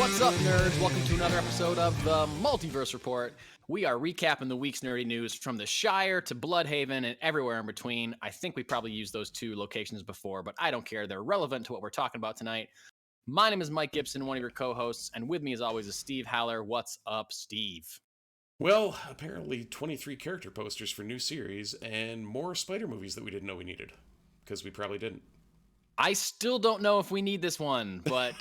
What's up, nerds? Welcome to another episode of the Multiverse Report. We are recapping the week's nerdy news from the Shire to Bludhaven and everywhere in between. I think we probably used those two locations before, but I don't care. They're relevant to what we're talking about tonight. My name is Mike Gibson, one of your co-hosts, and with me as always is Steve Haller. What's up, Steve? Well, apparently 23 character posters for new series and more spider movies that we didn't know we needed, because we probably didn't. I still don't know if we need this one, but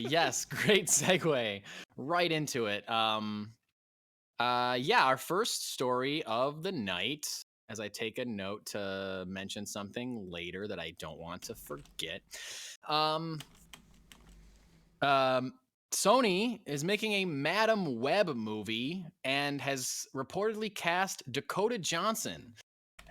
yes, great segue right into it. Our first story of the night, as I take a note to mention something later that I don't want to forget. Sony is making a Madam Web movie and has reportedly cast Dakota Johnson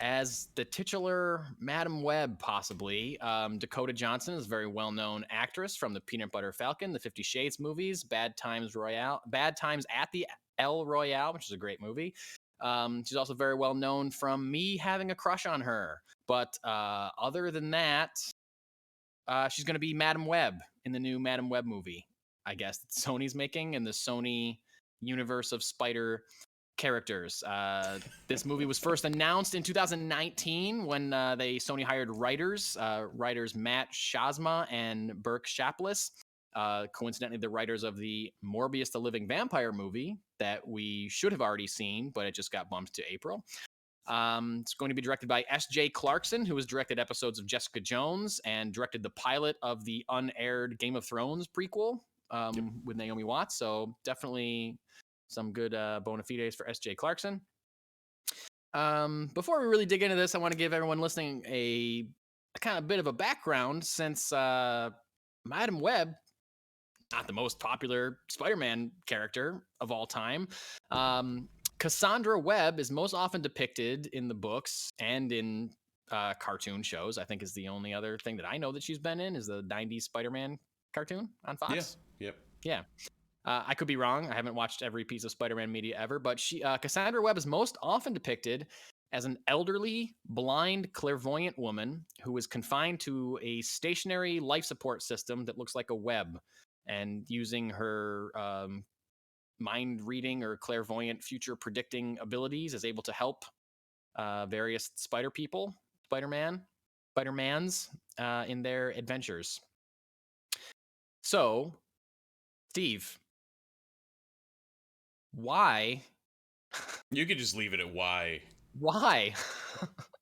as the titular Madam Web, possibly. Dakota Johnson is a very well-known actress from the Peanut Butter Falcon, the 50 Shades movies, Bad Times at the El Royale, which is a great movie. She's also very well known from me having a crush on her. But other than that, she's going to be Madam Web in the new Madam Web movie, I guess, that Sony's making in the Sony universe of spider characters. This movie was first announced in 2019 when Sony hired writers Matt Shazma and Burke Shapless, coincidentally the writers of the Morbius the Living Vampire movie that we should have already seen, but it just got bumped to April. It's going to be directed by S.J. Clarkson, who has directed episodes of Jessica Jones and directed the pilot of the unaired Game of Thrones prequel with Naomi Watts. So definitely some good bona fides for S.J. Clarkson. Before we really dig into this, I want to give everyone listening a kind of bit of a background, since Madam Web, not the most popular Spider-Man character of all time. Cassandra Webb is most often depicted in the books and in cartoon shows. I think is the only other thing that I know that she's been in is the 90s Spider-Man cartoon on Fox. Yeah. I could be wrong. I haven't watched every piece of Spider-Man media ever, but Cassandra Webb is most often depicted as an elderly, blind, clairvoyant woman who is confined to a stationary life support system that looks like a web, and using her mind reading or clairvoyant future predicting abilities is able to help various Spider-Mans in their adventures. So, Steve, why? You could just leave it at why. Why?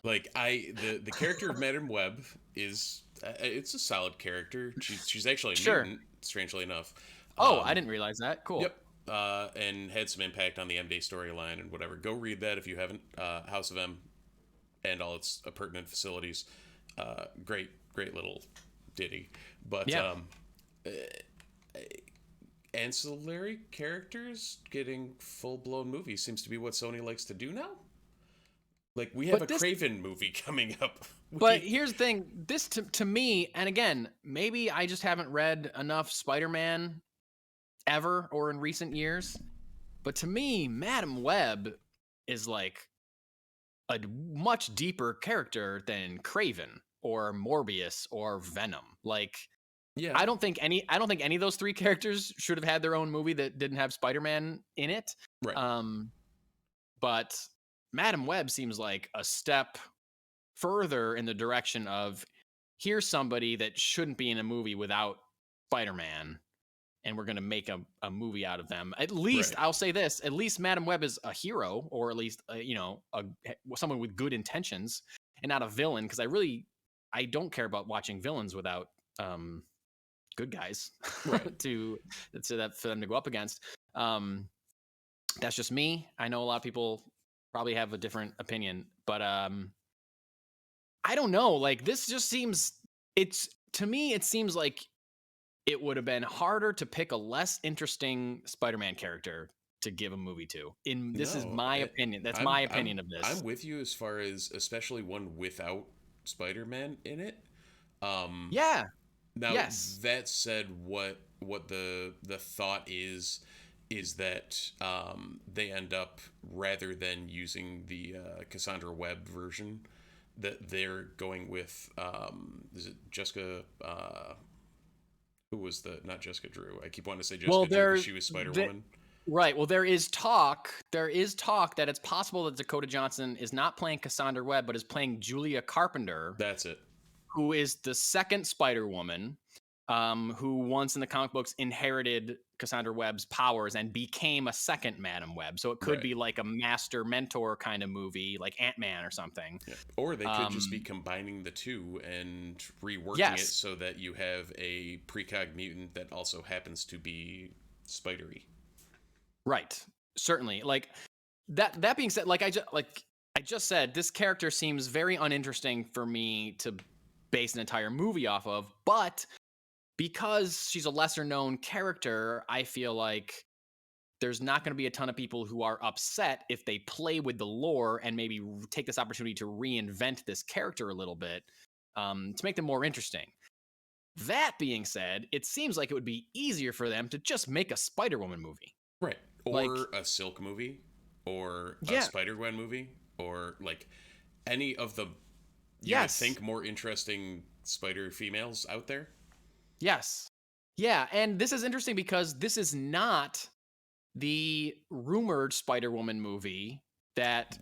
Like the character of Madam Web is it's a solid character. She's actually a mutant, strangely enough. I didn't realize that. Cool. Yep. And had some impact on the M-Day storyline and whatever. Go read that if you haven't. House of M and all its pertinent facilities. Great little ditty. But yeah. Ancillary characters getting full-blown movies seems to be what Sony likes to do now. Like, we have Craven movie coming up. But here's the thing. This, to me, and again, maybe I just haven't read enough Spider-Man ever or in recent years, but to me, Madam Web is like a much deeper character than Craven or Morbius or Venom. Like, yeah, I don't think any of those three characters should have had their own movie that didn't have Spider-Man in it. Right. But Madam Web seems like a step further in the direction of, here's somebody that shouldn't be in a movie without Spider-Man, and we're going to make a movie out of them. At least, right. I'll say this, at least Madam Web is a hero, or at least, someone with good intentions and not a villain, because I don't care about watching villains without good guys right. for them to go up against. That's just me. I know a lot of people probably have a different opinion, but I don't know. Like, this just seems, to me, it seems like it would have been harder to pick a less interesting Spider-Man character to give a movie to. This is my opinion. That's my opinion of this. I'm with you as far as especially one without Spider-Man in it. Yeah. Now, yes. That said, what the thought is that they end up, rather than using the Cassandra Webb version, that they're going with is it Jessica Who was not Jessica Drew? I keep wanting to say Well, Jessica Drew because she was Spider-Woman. Right. Well, there is talk that it's possible that Dakota Johnson is not playing Cassandra Webb, but is playing Julia Carpenter. That's it. Who is the second Spider-Woman, who once in the comic books inherited Cassandra Webb's powers and became a second Madam Web. So it could be like a master mentor kind of movie, like Ant-Man or something. Yeah. Or they could just be combining the two and reworking it so that you have a precog mutant that also happens to be spidery. Right. Certainly. Like that being said, like I just said, this character seems very uninteresting for me to base an entire movie off of, but because she's a lesser known character, I feel like there's not going to be a ton of people who are upset if they play with the lore and maybe take this opportunity to reinvent this character a little bit to make them more interesting. That being said, it seems like it would be easier for them to just make a Spider-Woman movie. Right. Or a Silk movie, or a Spider-Gwen movie, or like any of the you would think more interesting spider females out there. Yes. Yeah, and this is interesting because this is not the rumored Spider-Woman movie that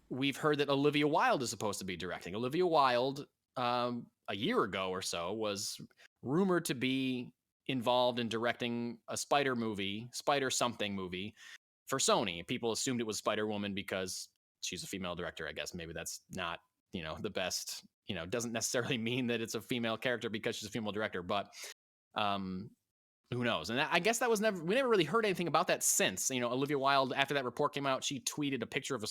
we've heard that Olivia Wilde is supposed to be directing. Olivia Wilde, a year ago or so, was rumored to be involved in directing a Spider movie, Spider something movie for Sony. People assumed it was Spider-Woman because she's a female director, I guess. Maybe that's not, the best, doesn't necessarily mean that it's a female character because she's a female director, but who knows? And I guess we never really heard anything about that since. Olivia Wilde, after that report came out, she tweeted a picture of a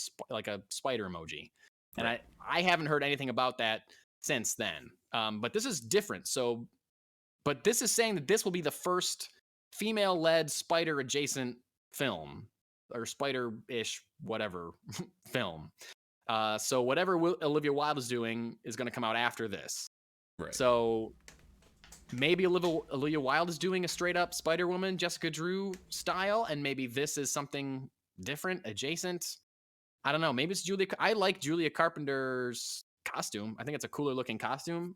spider emoji. And I haven't heard anything about that since then. But this is different. But this is saying that this will be the first female-led spider-adjacent film, or spider-ish, whatever, film. So whatever Olivia Wilde is doing is going to come out after this. Right. So maybe Olivia Wilde is doing a straight-up Spider-Woman, Jessica Drew style, and maybe this is something different, adjacent. I don't know. Maybe it's Julia. I like Julia Carpenter's costume. I think it's a cooler-looking costume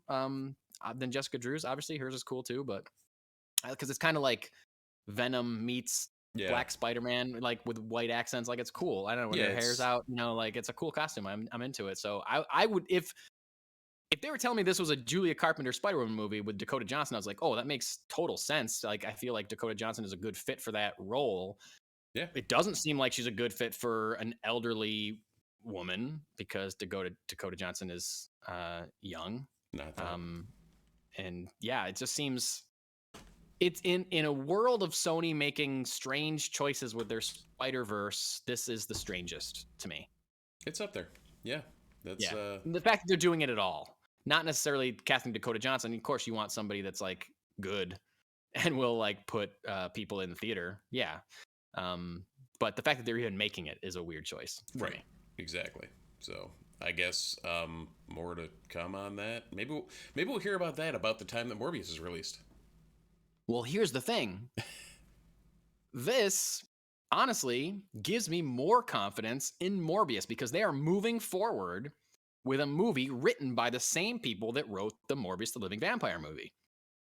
than Jessica Drew's. Obviously, hers is cool too, but because it's kind of like Venom meets Black Spider-Man, like with white accents. Like, it's cool. I don't know, when their hair's out, like, it's a cool costume. I'm into it. So I would, if they were telling me this was a Julia Carpenter Spider-Woman movie with Dakota Johnson, I was like, oh, that makes total sense. Like, I feel like Dakota Johnson is a good fit for that role. Yeah. It doesn't seem like she's a good fit for an elderly woman because Dakota Johnson is young. Not that. And yeah, it just seems it's in a world of Sony making strange choices with their Spider-Verse, this is the strangest to me. It's up there. Yeah. That's the fact that they're doing it at all. Not necessarily casting Dakota Johnson. Of course, you want somebody that's like good and will like put people in the theater. Yeah. But the fact that they're even making it is a weird choice. Right. Me. Exactly. So I guess more to come on that. Maybe we'll hear about that about the time that Morbius is released. Well, here's the thing. This honestly gives me more confidence in Morbius because they are moving forward with a movie written by the same people that wrote the Morbius the Living Vampire movie.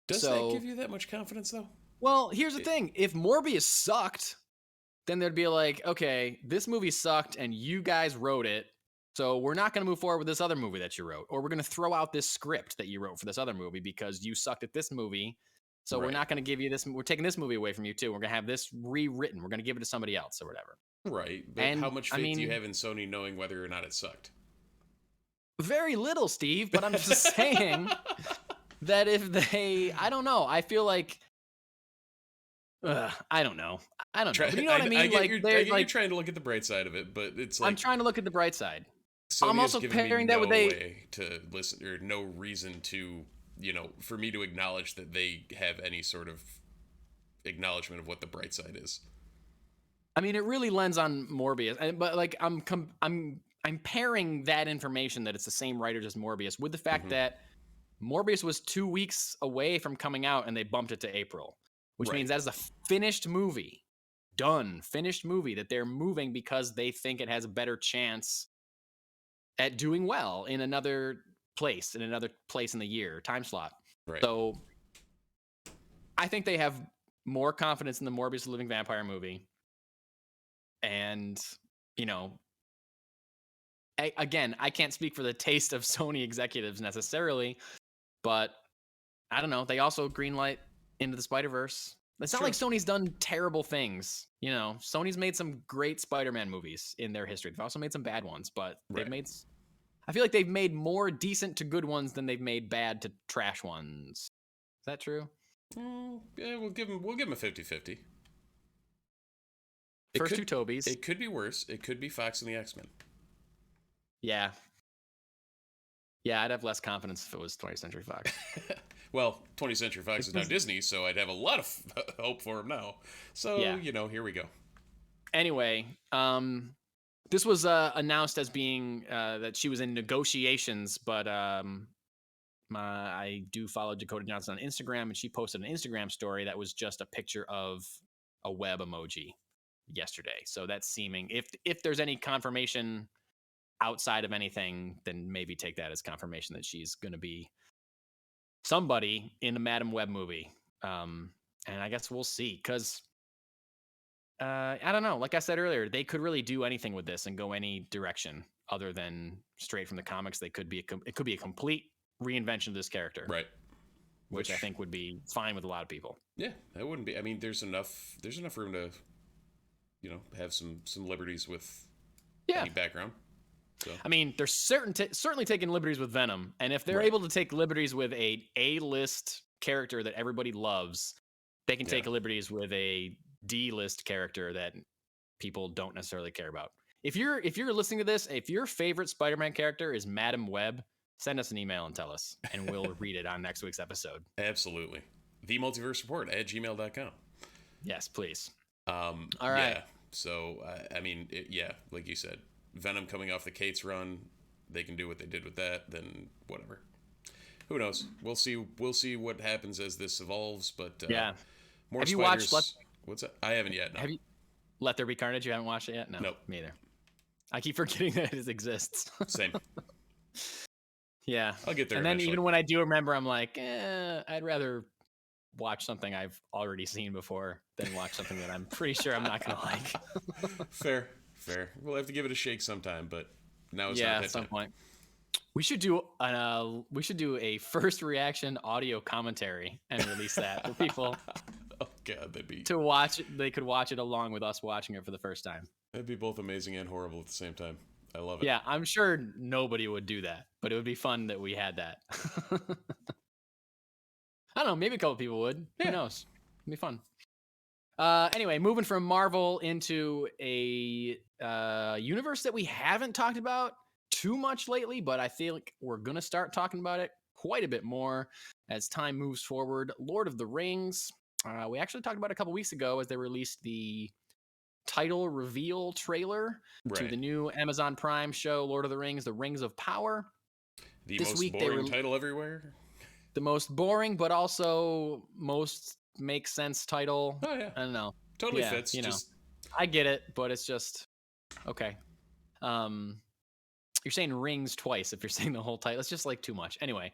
Does that give you that much confidence, though? Well, here's the thing. If Morbius sucked, then there'd be like, okay, this movie sucked and you guys wrote it, so we're not going to move forward with this other movie that you wrote, or we're going to throw out this script that you wrote for this other movie because you sucked at this movie. So we're not going to give you this. We're taking this movie away from you too. We're going to have this rewritten. We're going to give it to somebody else or whatever. Right. But how much faith do you have in Sony knowing whether or not it sucked? Very little, Steve. But I'm just saying that if I don't know. I feel like, I don't know. But you know what I mean? I get you're trying to look at the bright side of it, but it's like I'm trying to look at the bright side. Sony I'm also pairing that with way to listen, or no reason to, for me to acknowledge that they have any sort of acknowledgement of what the bright side is. I mean, it really lends on Morbius, but like I'm pairing that information that it's the same writers as Morbius with the fact that Morbius was 2 weeks away from coming out and they bumped it to April, which means that is a finished movie, finished movie that they're moving because they think it has a better chance at doing well in another place in the year time slot. Right. So I think they have more confidence in the Morbius the Living Vampire movie. And, you know, again, I can't speak for the taste of Sony executives necessarily, but I don't know. They also greenlight Into the Spider-Verse. It's not like Sony's done terrible things. You know, Sony's made some great Spider-Man movies in their history. They've also made some bad ones, but they've made... I feel like they've made more decent to good ones than they've made bad to trash ones. Is that true? Yeah, we'll give them a 50-50. First two Tobys. It could be worse. It could be Fox and the X-Men. Yeah. Yeah, I'd have less confidence if it was 20th Century Fox. Well, 20th Century Fox is now Disney, so I'd have a lot of hope for him now. So, you know, here we go. Anyway, this was announced as being that she was in negotiations, but I do follow Dakota Johnson on Instagram, and she posted an Instagram story that was just a picture of a web emoji yesterday. So that's seeming, if there's any confirmation outside of anything, then maybe take that as confirmation that she's going to be somebody in the Madam Web movie. And I guess we'll see, because I don't know. Like I said earlier, they could really do anything with this and go any direction other than straight from the comics. It could be a complete reinvention of this character, right? Which I think would be fine with a lot of people. Yeah, that wouldn't be. I mean, there's enough room to, you know, have some liberties with any background. So. I mean, they're certainly taking liberties with Venom, and if they're able to take liberties with a A-list character that everybody loves, they can take liberties with a D-list character that people don't necessarily care about. If you're listening to this, if your favorite Spider-Man character is Madam Web, send us an email and tell us, and we'll read it on next week's episode. Absolutely. The Multiverse Report at gmail.com. Yes, please. All right. Yeah. So, I mean, like you said, Venom coming off the Cates run, they can do what they did with that, then whatever. Who knows? We'll see what happens as this evolves, but more have spiders. You watched What's that? I haven't yet, no. Have you Let There Be Carnage? You haven't watched it yet? No. Nope. Me either. I keep forgetting that it exists. Same. Yeah. I'll get there And then eventually. even when I do remember, I'm like, I'd rather watch something I've already seen before than watch something that I'm pretty sure I'm not going to like. Fair. We'll have to give it a shake sometime, but now it's not that at some time. point. We should do a first reaction audio commentary and release that for people. Oh God, to watch. They could watch it along with us watching it for the first time. That'd be both amazing and horrible at the same time. I love it. Yeah, I'm sure nobody would do that, but it would be fun that we had that. I don't know, maybe a couple people would. Yeah. Who knows? It'd be fun. Anyway, moving from Marvel into a universe that we haven't talked about too much lately, but I feel like we're going to start talking about it quite a bit more as time moves forward. Lord of the Rings. We actually talked about it a couple weeks ago as they released the title reveal trailer to the new Amazon Prime show, Lord of the Rings, The Rings of Power. The most boring title everywhere. The most boring, but also most makes sense title. Oh, yeah. I don't know. Totally fits. You know, I get it, but it's just, okay. You're saying rings twice if you're saying the whole title. It's just like too much. Anyway,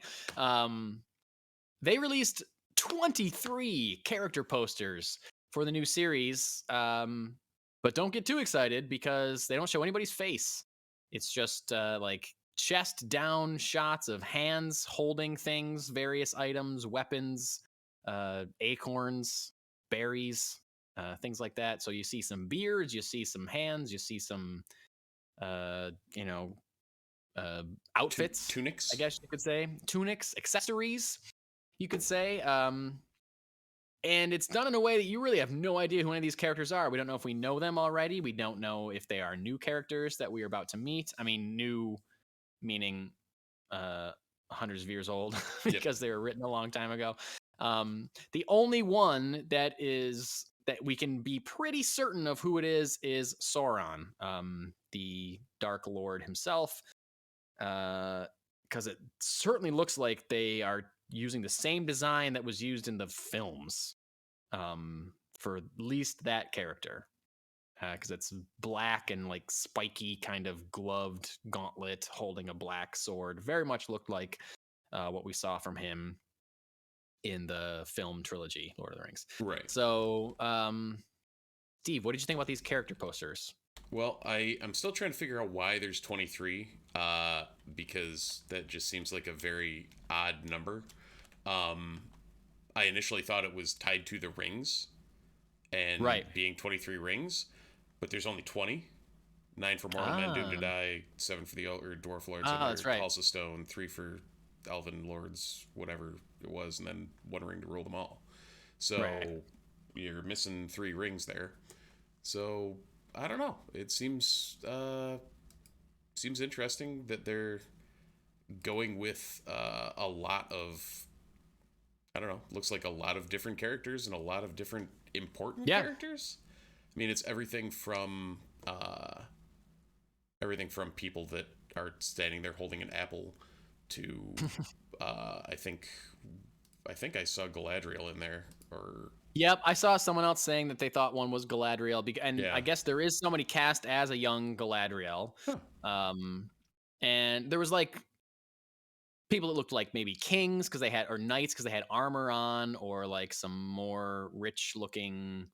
they released 23 character posters for the new series, but don't get too excited because they don't show anybody's face. It's just like chest down shots of hands holding things, various items, weapons, acorns, berries, things like that. So you see some beards, you see some hands, you see some, outfits, tunics, I guess you could say, tunics, accessories, you could say. And it's done in a way that you really have no idea who any of these characters are. We don't know if we know them already. We don't know if they are new characters that we are about to meet. I mean, new meaning hundreds of years old because they were written a long time ago. The only one that we can be pretty certain of who it is Sauron, the Dark Lord himself, because it certainly looks like they are using the same design that was used in the films for at least that character, because it's black and like spiky kind of gloved gauntlet holding a black sword. Very much looked like what we saw from him in the film trilogy, Lord of the Rings. Right. So, Steve, what did you think about these character posters? Well, I'm still trying to figure out why there's 23, because that just seems like a very odd number. Um, I initially thought it was tied to the rings and Right. being 23 rings, but there's only 20. 9 for mortal men doomed to die, 7 for the dwarf lords and That's their right. halls of stone, 3 for elven lords, whatever it was, and then 1 ring to rule them all. So Right. you're missing 3 rings there. So I don't know. It seems interesting that they're going with a lot of, I don't know, looks like a lot of different characters and a lot of different important Yeah. characters. I mean, it's everything from people that are standing there holding an apple to I think I saw Galadriel in there, or Yep, I saw someone else saying that they thought one was Galadriel, and yeah. I guess there is somebody cast as a young Galadriel. Huh. And there was like people that looked like maybe kings because they had, or knights because they had armor on, or like some more rich looking,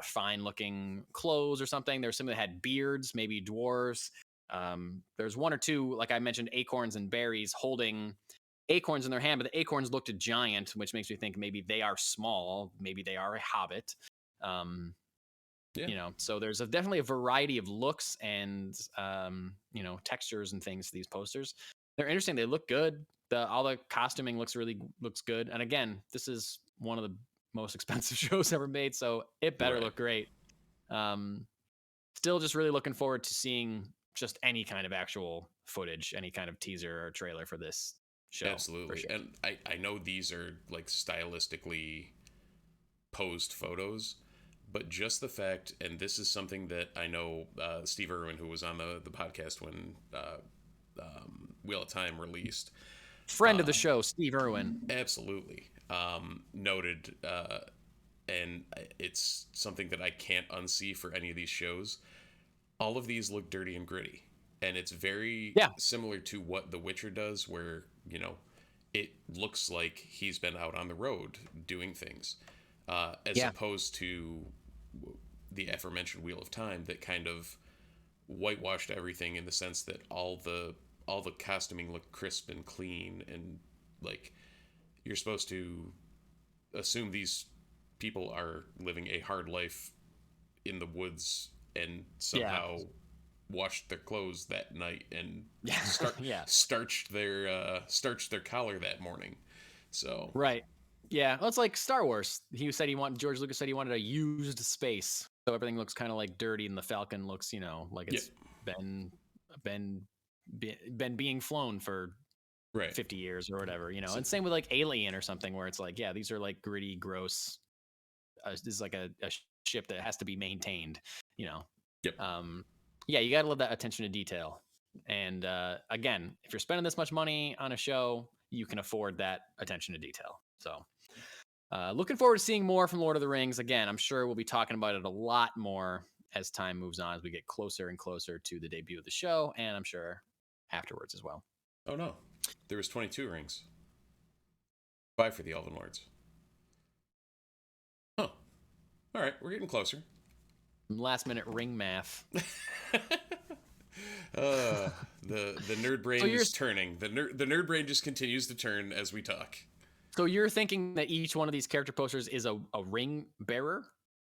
fine looking clothes or something. There was some that had beards, maybe dwarves. There's 1 or 2, like I mentioned, acorns and berries holding acorns in their hand, but the acorns looked giant, which makes me think maybe they are small, maybe they are a hobbit. Yeah. You know, so there's definitely a variety of looks and you know, textures and things to these posters. They're interesting. They look good. All the costuming looks good. And again, this is one of the most expensive shows ever made, so it better Right. look great. Still just really looking forward to seeing just any kind of actual footage, any kind of teaser or trailer for this show. Absolutely. Sure. And I know these are like stylistically posed photos, but just the fact, and this is something that I know Steve Irwin, who was on the podcast when Wheel of Time released, Friend of the show, Steve Irwin. absolutely noted, and it's something that I can't unsee for any of these shows. All of these look dirty and gritty, and it's very similar to what The Witcher does, where, you know, it looks like he's been out on the road doing things, as opposed to the aforementioned Wheel of Time that kind of whitewashed everything in the sense that all the costuming looked crisp and clean, and like you're supposed to assume these people are living a hard life in the woods and somehow washed their clothes that night and starched their collar that morning. So right. Yeah, well, it's like Star Wars. George Lucas said he wanted a used space, so everything looks kind of like dirty, and the Falcon looks, you know, like it's been being flown for 50 years or whatever, you know. And same with like Alien or something, where it's like, yeah, these are like gritty, gross. This is like a ship that has to be maintained, you know. Yeah, you gotta love that attention to detail. And again, if you're spending this much money on a show, you can afford that attention to detail. So looking forward to seeing more from Lord of the Rings. Again, I'm sure we'll be talking about it a lot more as time moves on, as we get closer and closer to the debut of the show, and I'm sure afterwards as well. Oh no, there was 22 rings. 5 for the Elven Lords. Oh, all right, we're getting closer. Last minute ring math. The nerd brain is turning. The nerd brain just continues to turn as we talk. So you're thinking that each one of these character posters is a ring bearer,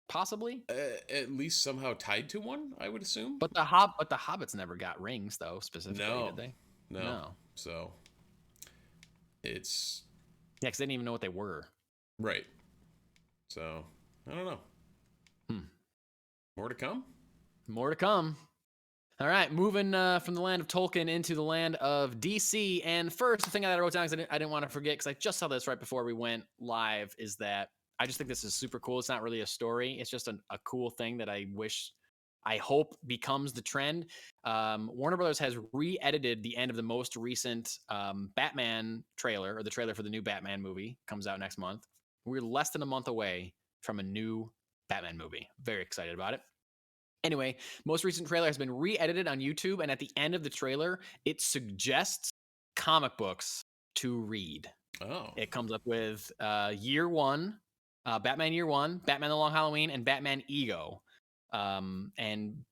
possibly? At least somehow tied to one, I would assume. But the hobbits never got rings, though, specifically, did they? No. So it's because they didn't even know what they were. Right. So I don't know. More to come. More to come. All right, moving from the land of Tolkien into the land of DC. And first, the thing that I wrote down, because I didn't want to forget, because I just saw this right before we went live, is that I just think this is super cool. It's not really a story. It's just a cool thing that I hope becomes the trend. Warner Brothers has re-edited the end of the most recent Batman trailer, or the trailer for the new Batman movie. Comes out next month. We're less than a month away from a new Batman movie. Very excited about it. Anyway, most recent trailer has been re-edited on YouTube, and at the end of the trailer, it suggests comic books to read. Oh. It comes up with Year One, Batman Year One, Batman The Long Halloween, and Batman Ego. And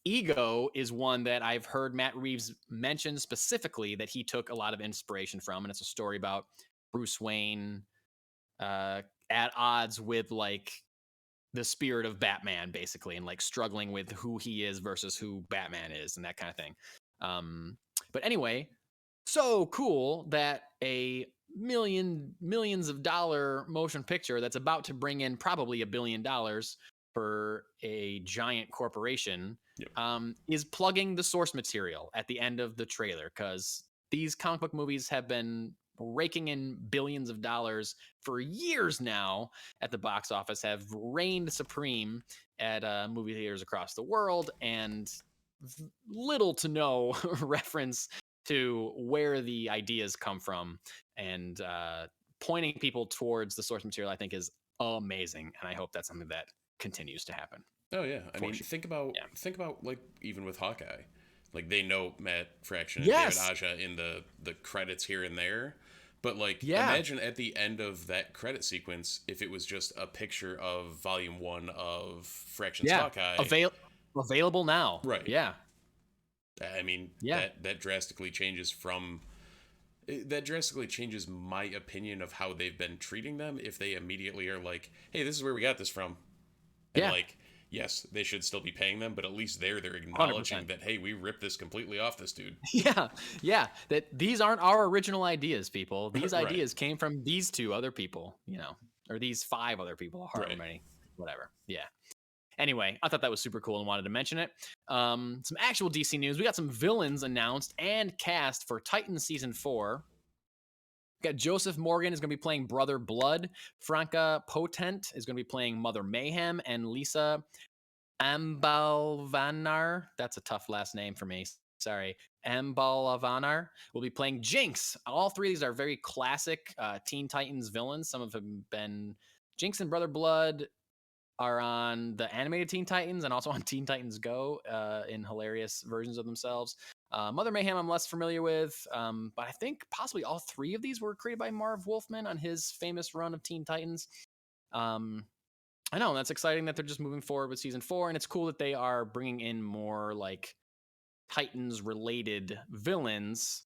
Ego is one that I've heard Matt Reeves mention specifically that he took a lot of inspiration from, and it's a story about Bruce Wayne at odds with like the spirit of Batman, basically, and like struggling with who he is versus who Batman is, and that kind of thing. But anyway, so cool that a millions of dollar motion picture that's about to bring in probably $1 billion for a giant corporation is plugging the source material at the end of the trailer, because these comic book movies have been raking in billions of dollars for years now at the box office, have reigned supreme at movie theaters across the world, and little to no reference to where the ideas come from, and pointing people towards the source material, I think, is amazing, and I hope that's something that continues to happen. Oh yeah, I mean, think about like even with Hawkeye, like they know Matt Fraction and David Aja in the credits here and there, but like imagine at the end of that credit sequence if it was just a picture of Volume 1 of Fraction's Hawkeye available now, right? Yeah, I mean, that drastically changes my opinion of how they've been treating them if they immediately are like, hey, this is where we got this from. And like, yes, they should still be paying them, but at least they're acknowledging 100%. That, hey, we ripped this completely off this dude. Yeah. That these aren't our original ideas, people. These ideas came from these 2 other people, or these 5 other people, however many, whatever. Yeah. Anyway, I thought that was super cool and wanted to mention it. Some actual DC news. We got some villains announced and cast for Titans Season 4. We got Joseph Morgan is going to be playing Brother Blood. Franca Potent is going to be playing Mother Mayhem. And Lisa Ambalvanar, that's a tough last name for me, sorry, Ambalvanar, will be playing Jinx. All 3 of these are very classic Teen Titans villains. Some of them have been Jinx and Brother Blood are on the animated Teen Titans and also on Teen Titans Go in hilarious versions of themselves. Mother Mayhem I'm less familiar with, but I think possibly all 3 of these were created by Marv Wolfman on his famous run of Teen Titans. I know, that's exciting that they're just moving forward with Season 4, and it's cool that they are bringing in more like Titans-related villains,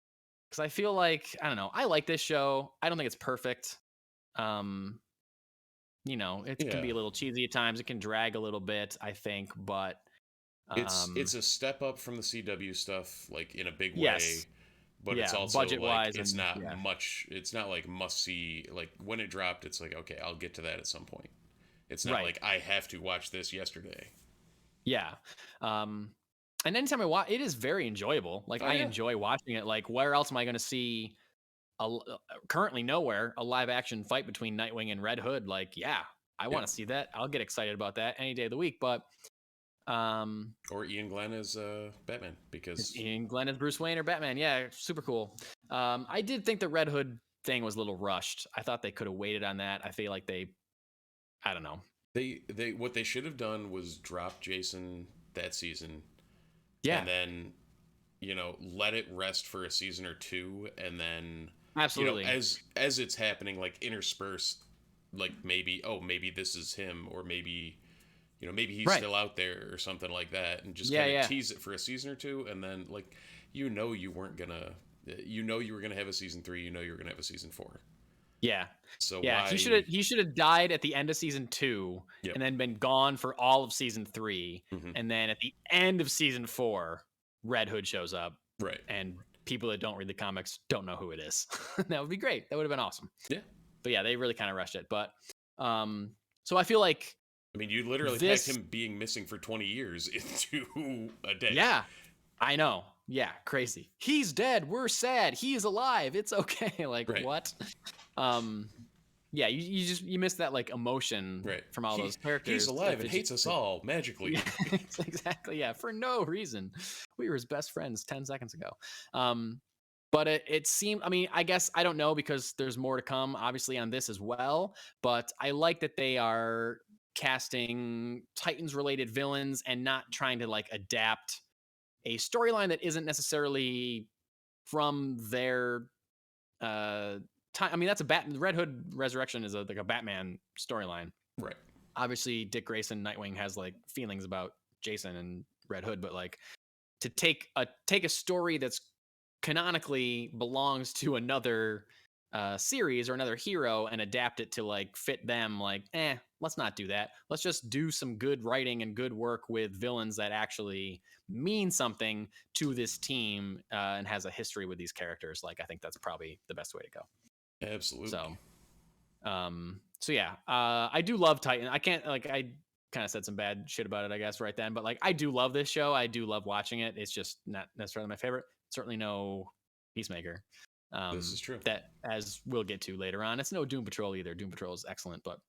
because I feel like, I don't know, I like this show. I don't think it's perfect. It can be a little cheesy at times. It can drag a little bit, I think, but it's a step up from the CW stuff, like in a big way. But it's also budget-wise, like it's not much. It's not like must see. Like when it dropped, it's like, okay, I'll get to that at some point. It's not like I have to watch this yesterday. Yeah. And anytime I watch, it is very enjoyable. Like I enjoy watching it. Like where else am I going to see? Currently nowhere a live action fight between Nightwing and Red Hood. Like, I want to see that. I'll get excited about that any day of the week. But or Ian Glenn as Batman, because Ian Glenn as Bruce Wayne or Batman. Yeah, super cool. I did think the Red Hood thing was a little rushed. I thought they could have waited on that. I feel like I don't know. They what they should have done was drop Jason that season. Yeah. And then, let it rest for a season or 2, and then absolutely, as it's happening, like intersperse, like maybe this is him, or maybe maybe he's still out there or something like that, and just kind of tease it for a season or 2, and then like you were gonna have a season 3, you were gonna have a season 4. Yeah. So he should have died at the end of season 2 and then been gone for all of season 3, and then at the end of season 4, Red Hood shows up, right? And people that don't read the comics don't know who it is. That would be great. That would have been awesome. Yeah. But yeah, they really kind of rushed it. But so I feel like, I mean, you literally packed him being missing for 20 years into a day. Yeah, I know. Yeah, crazy. He's dead. We're sad. He is alive. It's okay. Like what? Yeah, you miss that like emotion from all those characters. He's alive and hates us all magically. Yeah, exactly. Yeah, for no reason. We were his best friends 10 seconds ago. But it seemed, I mean, I guess I don't know, because there's more to come obviously on this as well. But I like that they are casting Titans related villains and not trying to like adapt a storyline that isn't necessarily from their I mean, that's Red Hood Resurrection is like a Batman storyline. Right. Obviously, Dick Grayson, Nightwing, has like feelings about Jason and Red Hood, but like to take a story that's canonically belongs to another series or another hero and adapt it to like fit them, like, let's not do that. Let's just do some good writing and good work with villains that actually mean something to this team and has a history with these characters. Like, I think that's probably the best way to go. Absolutely. So yeah, I do love Titan. I can't, like, I kind of said some bad shit about it, I guess, right then, but like, I do love this show. I do love watching it. It's just not necessarily my favorite. Certainly no Peacemaker. This is true. That, as we'll get to later on, it's no Doom Patrol either. Doom Patrol is excellent, but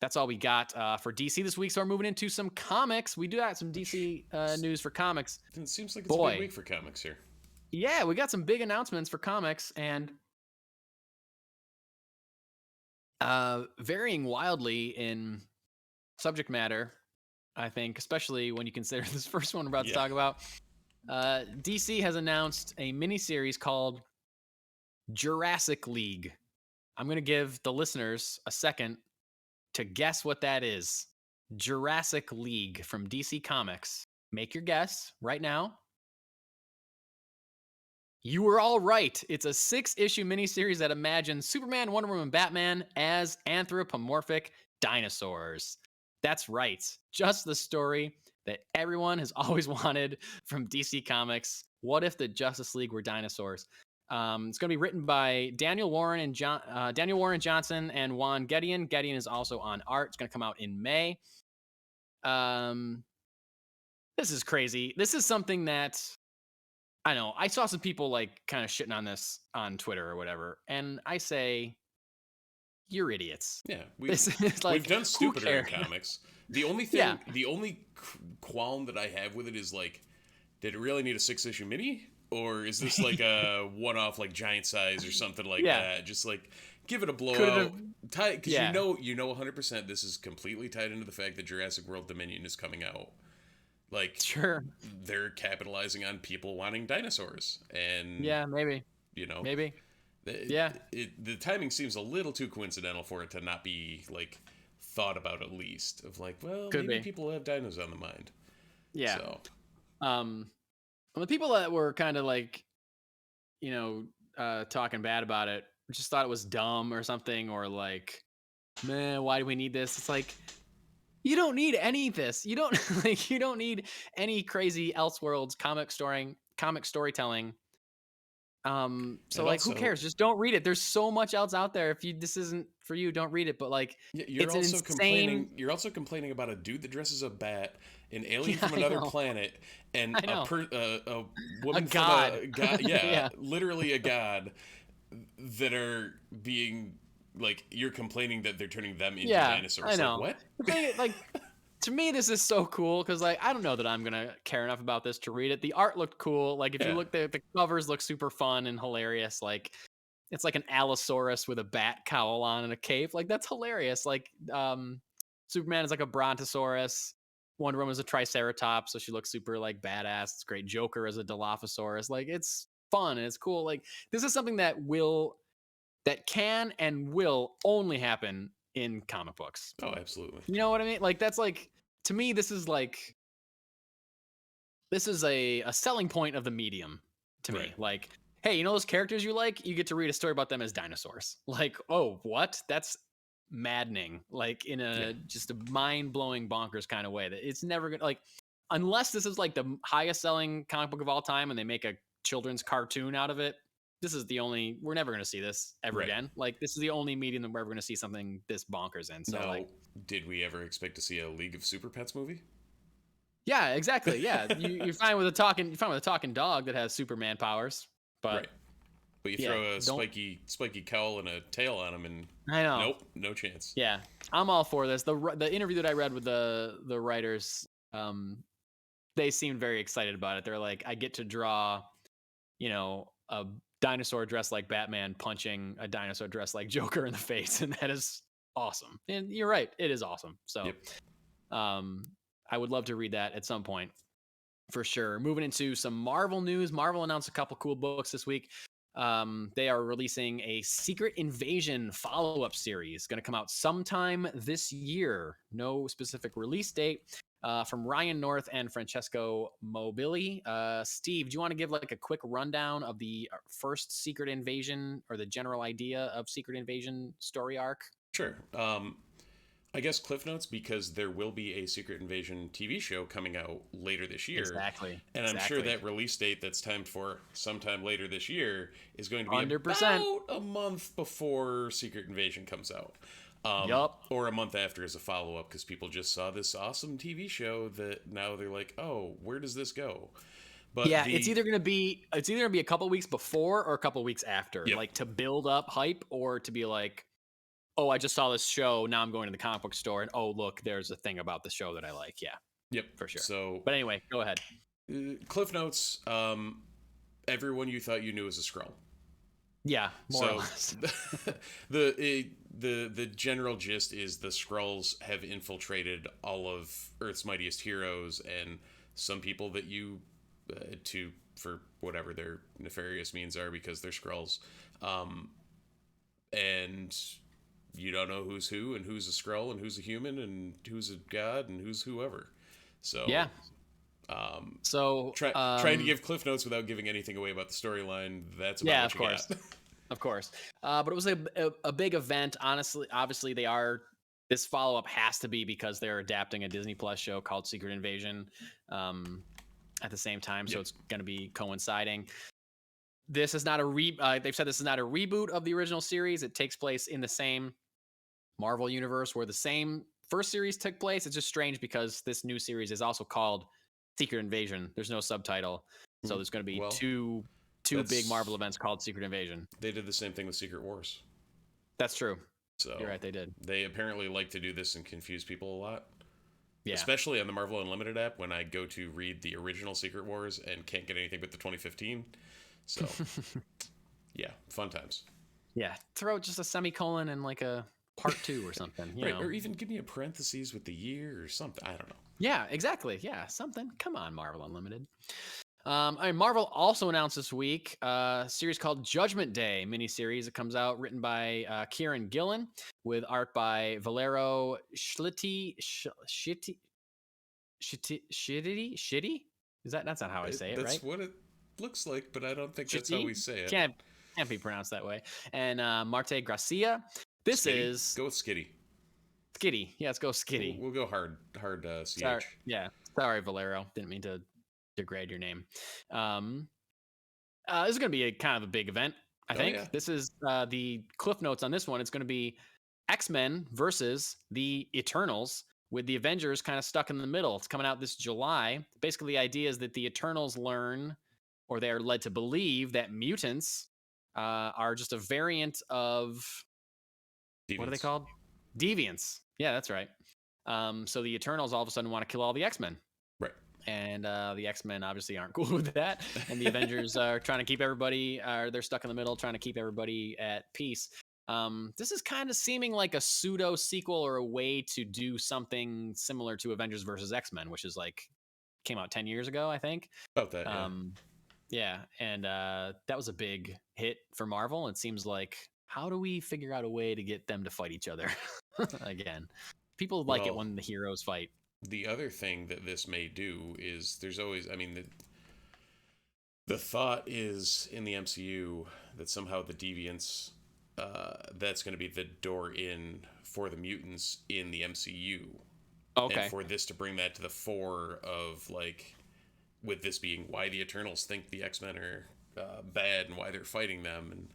that's all we got for DC this week. So we're moving into some comics. We do have some DC news for comics. It seems like it's a big week for comics here. Yeah, we got some big announcements for comics, and varying wildly in subject matter, I think, especially when you consider this first one we're about to talk about. DC has announced a miniseries called Jurassic League. I'm going to give the listeners a second to guess what that is. Jurassic League from DC Comics. Make your guess right now. You were all right. It's a 6-issue miniseries that imagines Superman, Wonder Woman, and Batman as anthropomorphic dinosaurs. That's right. Just the story that everyone has always wanted from DC Comics. What if the Justice League were dinosaurs? It's going to be written by Daniel Warren Johnson and Juan Gedeon. Gedeon is also on art. It's going to come out in May. This is crazy. This is something that I know. I saw some people like kind of shitting on this on Twitter or whatever, and I say, you're idiots. Yeah, we've done stupider in comics. The only thing, the only qualm that I have with it is like, did it really need a 6-issue mini, or is this like a one-off, like giant size or something like that? Just like give it a blowout, because you know 100% this is completely tied into the fact that Jurassic World Dominion is coming out. Like, sure, they're capitalizing on people wanting dinosaurs, and maybe, maybe. The timing seems a little too coincidental for it to not be like thought about, at least, of like, well, maybe people have dinos on the mind. So the people that were kind of like, talking bad about it just thought it was dumb or something, or like, man, why do we need this? It's like, you don't need any of this. You don't need any crazy Elseworlds comic storytelling. So like, who cares? Just don't read it. There's so much else out there. If this isn't for you, don't read it. But like, you're also complaining about a dude that dresses a bat, an alien from another planet, and a woman from a god. Literally a god, that are being like, you're complaining that they're turning them into dinosaurs. I know. Like, what? Like, to me, this is so cool because, like, I don't know that I'm gonna care enough about this to read it. The art looked cool. Like, if you look, the covers look super fun and hilarious. Like, it's like an Allosaurus with a bat cowl on and a cape. Like, that's hilarious. Like, Superman is like a Brontosaurus. Wonder Woman is a Triceratops, so she looks super like badass. It's great. Joker is a Dilophosaurus. Like, it's fun and it's cool. Like, this is something that can and will only happen in comic books. Oh, absolutely. You know what I mean? Like, that's like, to me, this is a selling point of the medium to me. Like, hey, you know those characters you like? You get to read a story about them as dinosaurs. Like, oh, what? That's maddening. Like, in a just a mind-blowing bonkers kind of way that it's never gonna, like, unless this is like the highest selling comic book of all time and they make a children's cartoon out of it. This is we're never going to see this ever again. Like, this is the only medium that we're ever going to see something this bonkers in. So, like, did we ever expect to see a League of Super Pets movie? Yeah, exactly. Yeah. you're fine with a talking dog that has Superman powers, but you throw a spiky cowl and a tail on him, and I know, nope, no chance. Yeah, I'm all for this. The interview that I read with the writers, they seemed very excited about it. They're like, I get to draw, a dinosaur dressed like Batman punching a dinosaur dressed like Joker in the face, and that is awesome. And you're right, it is awesome. So I would love to read that at some point for sure. Moving into some Marvel news. Marvel announced a couple cool books this week. They are releasing a Secret Invasion follow-up series, going to come out sometime this year. No specific release date. From Ryan North and Francesco Mobili. Steve, do you want to give like a quick rundown of the first Secret Invasion, or the general idea of Secret Invasion story arc? Sure. I guess Cliff Notes, because there will be a Secret Invasion TV show coming out later this year. Exactly. And I'm sure that release date that's timed for sometime later this year is going to be 100%. about a month before Secret Invasion comes out. Or a month after as a follow-up, because people just saw this awesome TV show that now they're like, oh, where does this go? But yeah, it's either gonna be a couple weeks before or a couple weeks after, like to build up hype, or to be like, oh, I just saw this show, now I'm going to the comic book store, and oh, look, there's a thing about the show that I like. Yeah. Yep. For sure. So, but anyway, go ahead. Cliff Notes, everyone you thought you knew was a Skrull. Yeah, more or less. The general gist is the Skrulls have infiltrated all of Earth's mightiest heroes, and some people that you for whatever their nefarious means are, because they're Skrulls, and you don't know who's who, and who's a Skrull, and who's a human, and who's a god, and who's whoever. So yeah. Trying to give Cliff Notes without giving anything away about the storyline. That's about what you got. Of course. But it was a big event. Honestly, obviously this follow-up has to be because they're adapting a Disney Plus show called Secret Invasion at the same time. So it's going to be coinciding. This is not they've said this is not a reboot of the original series. It takes place in the same Marvel universe where the same first series took place. It's just strange because this new series is also called Secret Invasion. There's no subtitle. So there's going to be two big Marvel events called Secret Invasion. They did the same thing with Secret Wars. That's true. So you're right, they did. They apparently like to do this and confuse people a lot. Yeah. Especially on the Marvel Unlimited app when I go to read the original Secret Wars and can't get anything but the 2015. So, yeah, fun times. Yeah, throw just a semicolon and like a part 2 or something. You know. Or even give me a parentheses with the year or something. I don't know. Yeah, exactly. Yeah, something. Come on, Marvel Unlimited. Marvel also announced this week a series called Judgment Day miniseries. It comes out written by Kieran Gillen with art by Valero Shitty? That's not how I say it, right? That's what it looks like, but I don't think that's how we say it. Can't be pronounced that way. And Marte Gracia. This Skitty. is go with Skitty. Skitty. Yeah, let's go Skitty. We'll go hard CH. Sorry. Yeah. Sorry, Valero. Didn't mean to degrade your name. This is going to be a kind of a big event, I think. Yeah. This is the Cliff Notes on this one. It's going to be X-Men versus the Eternals, with the Avengers kind of stuck in the middle. It's coming out this July. Basically, the idea is that the Eternals learn, or they are led to believe, that mutants are just a variant of... Deviants. What are they called? Deviants. Yeah, that's right. So the Eternals all of a sudden want to kill all the X-Men. Right. And the X-Men obviously aren't cool with that. And the Avengers are trying to keep everybody, they're stuck in the middle, trying to keep everybody at peace. This is kind of seeming like a pseudo sequel, or a way to do something similar to Avengers versus X-Men, which is like, came out 10 years ago, I think. About that, yeah. And that was a big hit for Marvel. It seems like, how do we figure out a way to get them to fight each other again? People like it when the heroes fight. The other thing that this may do is there's always, I mean, the thought is in the MCU that somehow the deviants, that's going to be the door in for the mutants in the MCU. Okay. And for this to bring that to the fore of, like, with this being why the Eternals think the X-Men are bad and why they're fighting them, and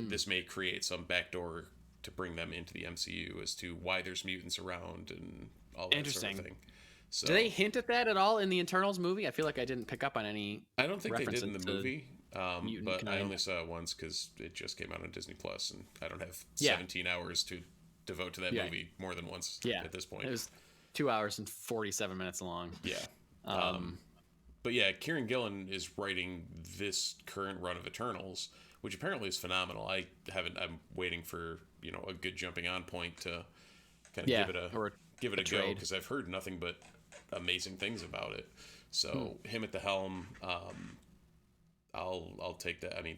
this may create some backdoor to bring them into the MCU as to why there's mutants around and all that sort of thing. So, do they hint at that at all in the Eternals movie? I feel like I didn't pick up on any. I don't think they did in the movie, but I only saw it once because it just came out on Disney Plus, and I don't have 17 hours to devote to that movie more than once at this point. It was 2 hours and 47 minutes long. Yeah. But yeah, Kieran Gillen is writing this current run of Eternals, which apparently is phenomenal. I'm waiting for, a good jumping on point to kind of give it a go, because I've heard nothing but amazing things about it. So him at the helm, I'll take that. I mean,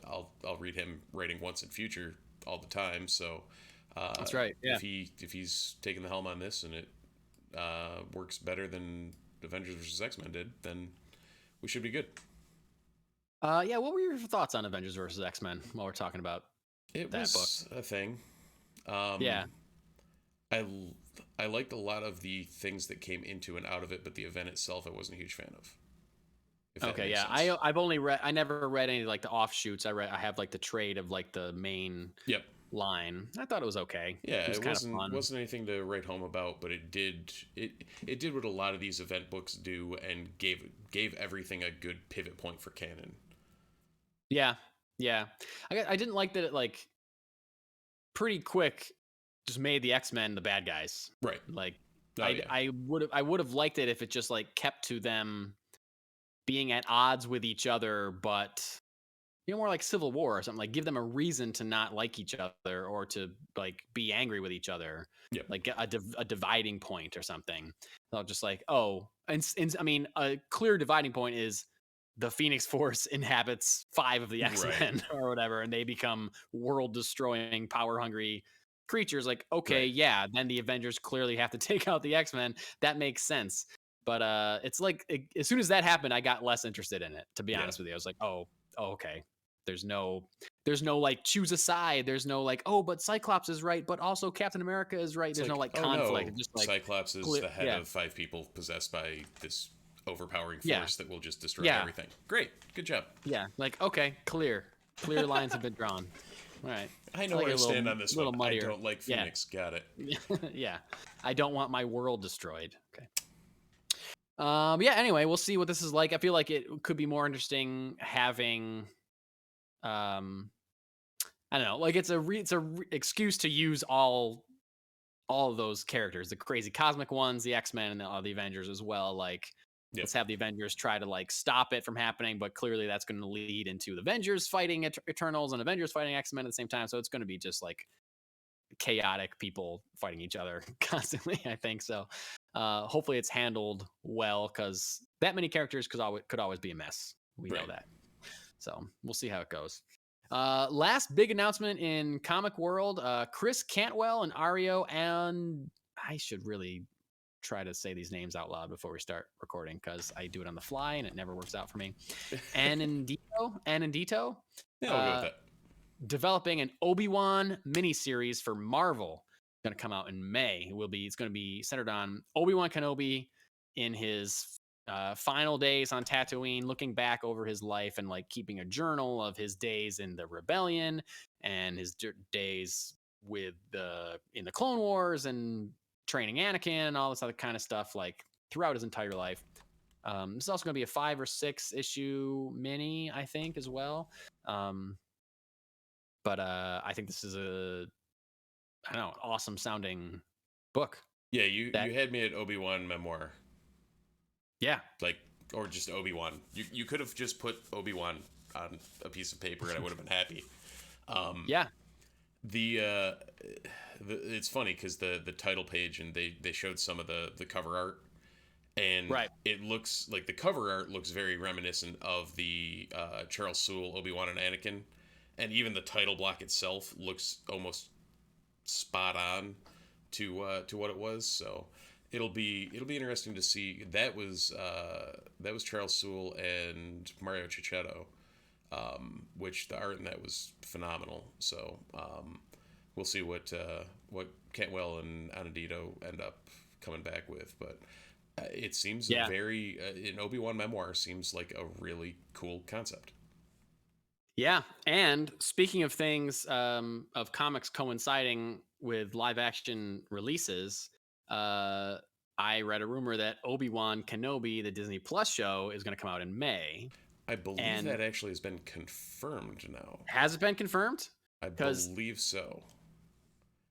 I'll read him writing Once and Future all the time. So That's right. Yeah. if he's taking the helm on this and it works better than Avengers vs. X-Men did, then we should be good. Yeah. What were your thoughts on Avengers versus X-Men while we're talking about It that was book? a thing. Yeah. I I liked a lot of the things that came into and out of it, but the event itself I wasn't a huge fan of. If that Okay. makes Yeah. sense. I've only read. I never read any like the offshoots. I have like the trade of like the main Yep. line. I thought it was okay. Yeah, It was it kind of fun. wasn't anything to write home about, but it did what a lot of these event books do and gave everything a good pivot point for canon. Yeah. Yeah. I didn't like that it like pretty quick just made the X-Men the bad guys. Right. Like Oh yeah. I would have liked it if it just like kept to them being at odds with each other, but more like Civil War or something. Like give them a reason to not like each other or to like be angry with each other. Yep. Like a dividing point or something. So just like, oh, and I mean, a clear dividing point is the Phoenix Force inhabits 5 of the X-Men Right. or whatever, and they become world destroying, power hungry creatures. Like, okay, Right. yeah, then the Avengers clearly have to take out the X-Men. That makes sense. But it's like as soon as that happened, I got less interested in it. To be Yeah. honest with you, I was like, oh, okay. There's no like choose a side. There's no like, oh, but Cyclops is right, but also Captain America is right. It's There's no like, like oh conflict. no, It's just like Cyclops is the head of 5 people possessed by this overpowering Yeah. force that will just destroy Yeah. everything. Great. Good job. Yeah, like okay, clear lines have been drawn. All right, I know like where it I a little- stand on this little one. muddier. I don't like Yeah. Phoenix. Got it. Yeah, I don't want my world destroyed. Okay. Yeah. Anyway, we'll see what this is like. I feel like it could be more interesting having, I don't know, like it's a excuse to use all of those characters, the crazy cosmic ones, the X-Men, and the Avengers as well. Like, Yep. let's have the Avengers try to like stop it from happening, but clearly that's going to lead into the Avengers fighting Eternals and Avengers fighting X-Men at the same time. So it's going to be just like chaotic people fighting each other constantly. I think so. Hopefully it's handled well because that many characters could always be a mess. We know Right. that. So we'll see how it goes. Last big announcement in comic world: Chris Cantwell and Ario, and I should really try to say these names out loud before we start recording because I do it on the fly and it never works out for me. Anindito, Yeah, we'll go uh, with that. developing an Obi-Wan miniseries for Marvel. It's going to come out in May. It's going to be centered on Obi-Wan Kenobi in his final days on Tatooine, looking back over his life and like keeping a journal of his days in the rebellion and his days with in the Clone Wars and training Anakin and all this other kind of stuff like throughout his entire life. This is also going to be a 5 or 6 issue mini, I think, as well. But I think this is I don't know, awesome sounding book. Yeah, you had me at Obi-Wan memoir. Yeah. Like, or just Obi-Wan. You could have just put Obi-Wan on a piece of paper and I would have been happy. Yeah. It's funny because the title page and they showed some of the cover art and Right. it looks like the cover art looks very reminiscent of the Charles Soule Obi-Wan and Anakin, and even the title block itself looks almost spot on to what it was. So it'll be interesting to see. That was Charles Soule and Mario Cicchetto, which the art in that was phenomenal. So we'll see what Cantwell and Anindito end up coming back with, but it seems very an Obi-Wan memoir seems like a really cool concept. Yeah, and speaking of things of comics coinciding with live action releases, I read a rumor that Obi-Wan Kenobi, the Disney Plus show, is going to come out in May. I believe that actually has been confirmed now. Has it been confirmed? I believe so.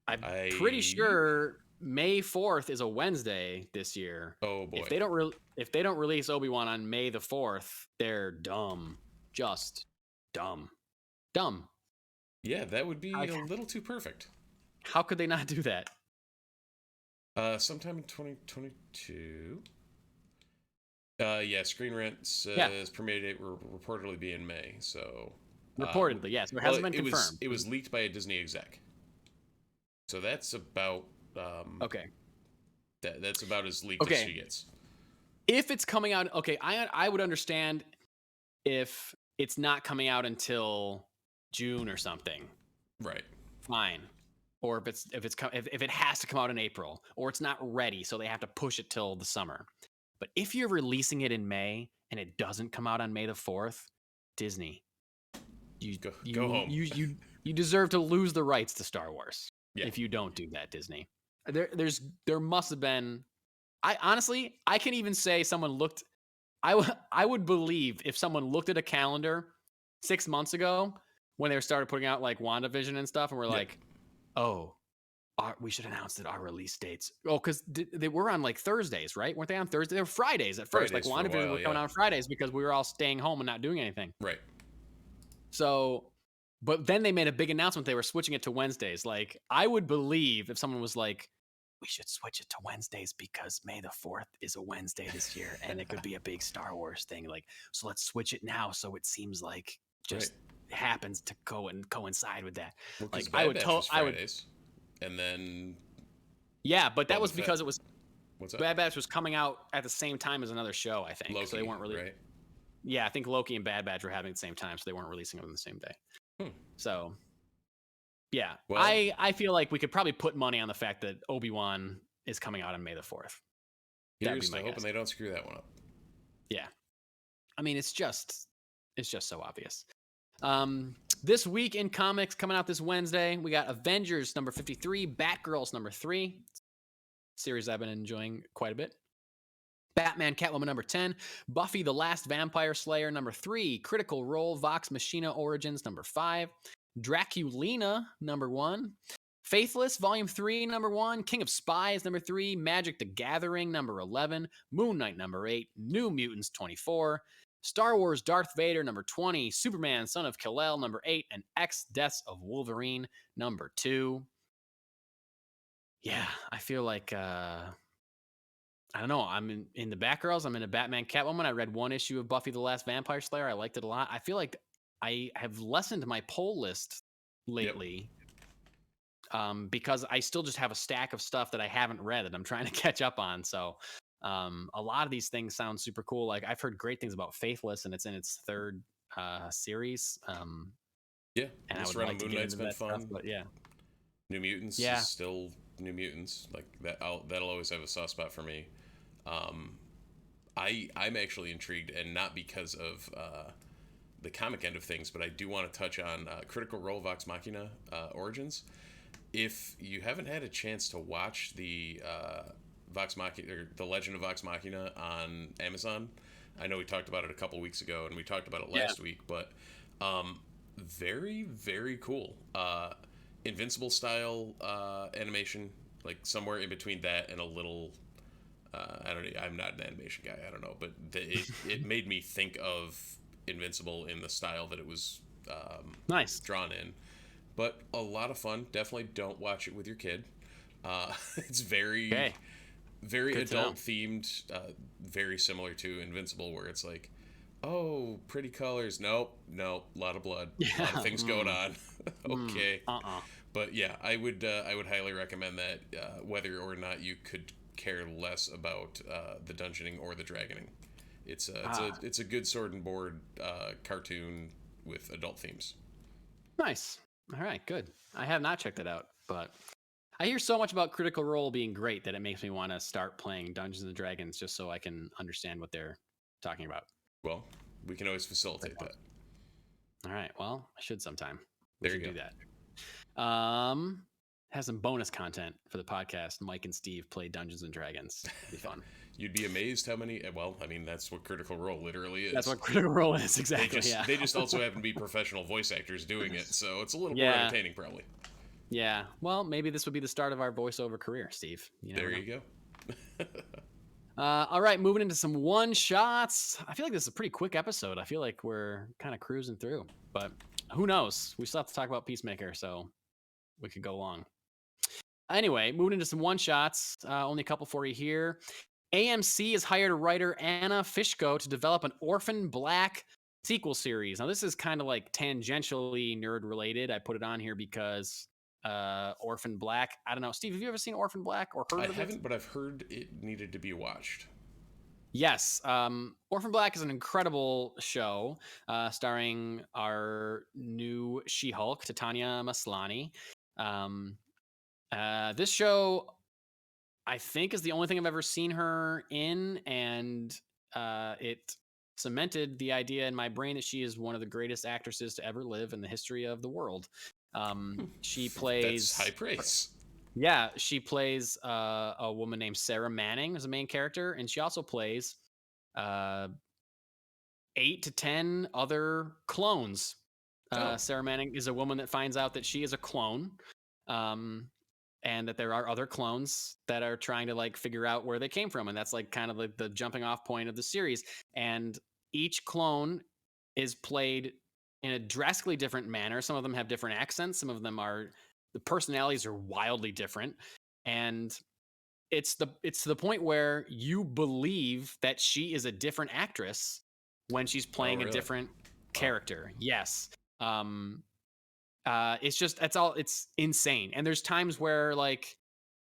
I'm pretty sure May 4th is a Wednesday this year. Oh boy! If they don't release Obi-Wan on May the 4th, they're dumb. Just dumb. Yeah, that would be a little too perfect. How could they not do that? Sometime in 2022. Yeah, Screen Rant says premiere date will reportedly be in May. So Reportedly, yes. It hasn't been confirmed. It was leaked by a Disney exec. So that's about okay. That's about as leaked as she gets. If it's coming out, okay, I would understand if it's not coming out until June or something. Right. Fine. Or if it has to come out in April, or it's not ready, so they have to push it till the summer. But if you're releasing it in May and it doesn't come out on May the 4th, Disney, you go home. You deserve to lose the rights to Star Wars if you don't do that, Disney. There must have been. I can even say someone looked. I would believe if someone looked at a calendar 6 months ago when they started putting out like WandaVision and stuff, and we're like, oh, we should announce that our release dates. Oh, because they were on like Thursdays, right? Weren't they on Thursdays? They were Fridays at first. Like WandaVision were coming out on Fridays because we were all staying home and not doing anything. Right. So, but then they made a big announcement. They were switching it to Wednesdays. Like, I would believe if someone was like, we should switch it to Wednesdays because May the 4th is a Wednesday this year and it could be a big Star Wars thing. Like, so let's switch it now so it seems like just happens to go and coincide with that. Well, like, I would and then but that was because it was What's that? Bad Batch was coming out at the same time as another show, I think. Loki, so they weren't really right? Yeah, I think Loki and Bad Batch were having it at the same time, so they weren't releasing them on the same day. So yeah, well, I feel like we could probably put money on the fact that Obi-Wan is coming out on May the 4th. Here's to hoping they don't screw that one up. Yeah, I mean it's just so obvious. This week in comics coming out this Wednesday, we got Avengers number 53, Batgirls number 3, series I've been enjoying quite a bit. Batman Catwoman number 10, Buffy the Last Vampire Slayer number 3, Critical Role Vox Machina Origins number 5, Draculina number 1, Faithless Volume 3 number 1, King of Spies number 3, Magic the Gathering number 11, Moon Knight number 8, New Mutants 24, Star Wars Darth Vader number 20, Superman Son of Kal-El number 8, and X Deaths of Wolverine number 2. Yeah, I feel like I don't know. I'm in the Batgirls. I'm in a Batman Catwoman. I read one issue of Buffy the Last Vampire Slayer. I liked it a lot. I feel like I have lessened my poll list lately because I still just have a stack of stuff that I haven't read that I'm trying to catch up on. So a lot of these things sound super cool. Like I've heard great things about Faithless, and it's in its third series. And this run of Moon Knight's been fun. Stuff, but yeah, New Mutants is still New Mutants. Like that'll always have a soft spot for me. I'm actually intrigued, and not because of the comic end of things, but I do want to touch on Critical Role Vox Machina Origins. If you haven't had a chance to watch the Vox Machina, or the Legend of Vox Machina on Amazon, I know we talked about it a couple weeks ago, and we talked about it last week, but very, very cool. Invincible style animation, like somewhere in between that and a little I'm not an animation guy, I don't know, but it made me think of Invincible in the style that it was drawn in. But a lot of fun. Definitely don't watch it with your kid. It's very adult themed, very similar to Invincible, where it's like, oh, pretty colors. Nope, a lot of blood, a lot of things going on. Okay. But yeah, I would highly recommend that, whether or not you could care less about the dungeoning or the dragoning. It's a good sword and board cartoon with adult themes. Nice. All right, good. I have not checked it out, but I hear so much about Critical Role being great that it makes me want to start playing Dungeons and Dragons just so I can understand what they're talking about. Well, we can always facilitate that. All right. Well, I should sometime. There you go. Do that. Has some bonus content for the podcast. Mike and Steve play Dungeons and Dragons. It'd be fun. You'd be amazed how many. Well, I mean, that's what Critical Role literally is. That's what Critical Role is, exactly. They just also happen to be professional voice actors doing it, so it's a little more entertaining, probably. Yeah. Well, maybe this would be the start of our voiceover career, Steve. There you go. All right, moving into some one shots. I feel like this is a pretty quick episode. I feel like we're kind of cruising through, but who knows? We still have to talk about Peacemaker, so we could go long. Anyway, moving into some one shots. Only a couple for you here. AMC has hired a writer, Anna Fishko, to develop an Orphan Black sequel series. Now, this is kind of like tangentially nerd related. I put it on here because Orphan Black. I don't know, Steve. Have you ever seen Orphan Black or heard of it? I haven't, but I've heard it needed to be watched. Yes, Orphan Black is an incredible show starring our new She-Hulk, Titania Maslany. This show, I think, is the only thing I've ever seen her in, and it cemented the idea in my brain that she is one of the greatest actresses to ever live in the history of the world. She plays... That's high praise. Yeah, she plays a woman named Sarah Manning as a main character, and she also plays 8 to 10 other clones. Sarah Manning is a woman that finds out that she is a clone, and that there are other clones that are trying to like figure out where they came from, and that's like kind of like the jumping off point of the series. And each clone is played in a drastically different manner. Some of them have different accents. Some of them the personalities are wildly different, and it's the point where you believe that she is a different actress when she's playing a different character. Yes. It's insane. And there's times where, like,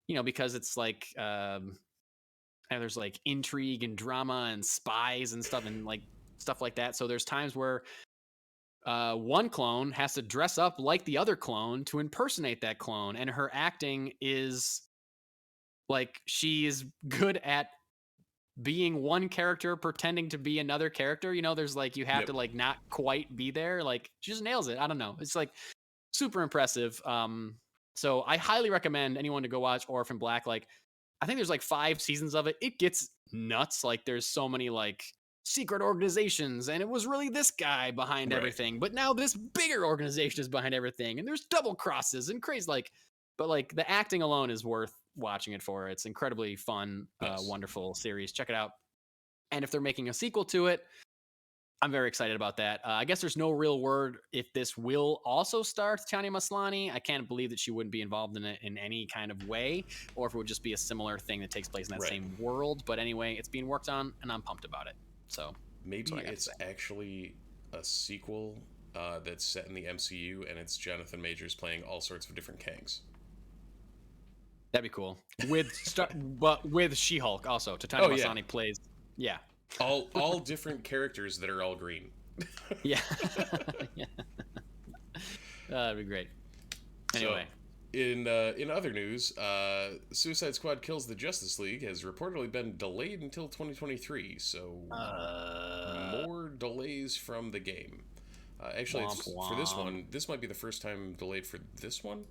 you know, because it's like there's like intrigue and drama and spies and stuff and like stuff like that. So there's times where one clone has to dress up like the other clone to impersonate that clone, and her acting is like, she is good at being one character pretending to be another character. You know, there's like, you have to like not quite be there. Like, she just nails it. I don't know. It's like super impressive. So I highly recommend anyone to go watch Orphan Black. Like, I think there's like 5 seasons of it. It gets nuts. Like, there's so many like secret organizations, and it was really this guy behind everything, but now this bigger organization is behind everything, and there's double crosses and crazy. Like, but like the acting alone is worth watching it for. It's incredibly fun, wonderful series. Check it out. And if they're making a sequel to it, I'm very excited about that. I guess there's no real word if this will also star Titania Maslany. I can't believe that she wouldn't be involved in it in any kind of way, or if it would just be a similar thing that takes place in that same world. But anyway, it's being worked on, and I'm pumped about it. So maybe it's actually a sequel that's set in the MCU, and it's Jonathan Majors playing all sorts of different Kangs. That'd be cool. But with She-Hulk also. Titania Maslany plays. Yeah. All different characters that are all green. Yeah. Yeah. That'd be great. Anyway. So, in other news, Suicide Squad Kills the Justice League has reportedly been delayed until 2023. So more delays from the game. Actually, for this one, this might be the first time delayed for this one.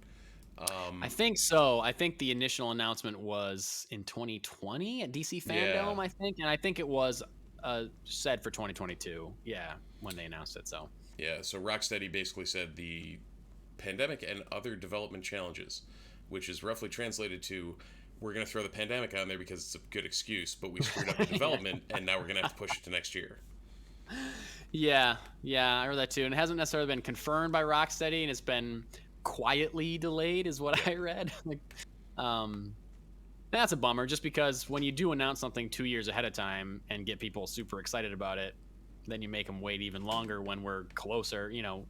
I think so. I think the initial announcement was in 2020 at DC Fandom, I think. And I think it was said for 2022. Yeah, when they announced it. So Rocksteady basically said the pandemic and other development challenges, which is roughly translated to, we're going to throw the pandemic on there because it's a good excuse, but we screwed up the development, and now we're going to have to push it to next year. Yeah, I heard that too. And it hasn't necessarily been confirmed by Rocksteady, and it's been quietly delayed is what I read. Like, that's a bummer, just because when you do announce something 2 years ahead of time and get people super excited about it, then you make them wait even longer when we're closer, you know.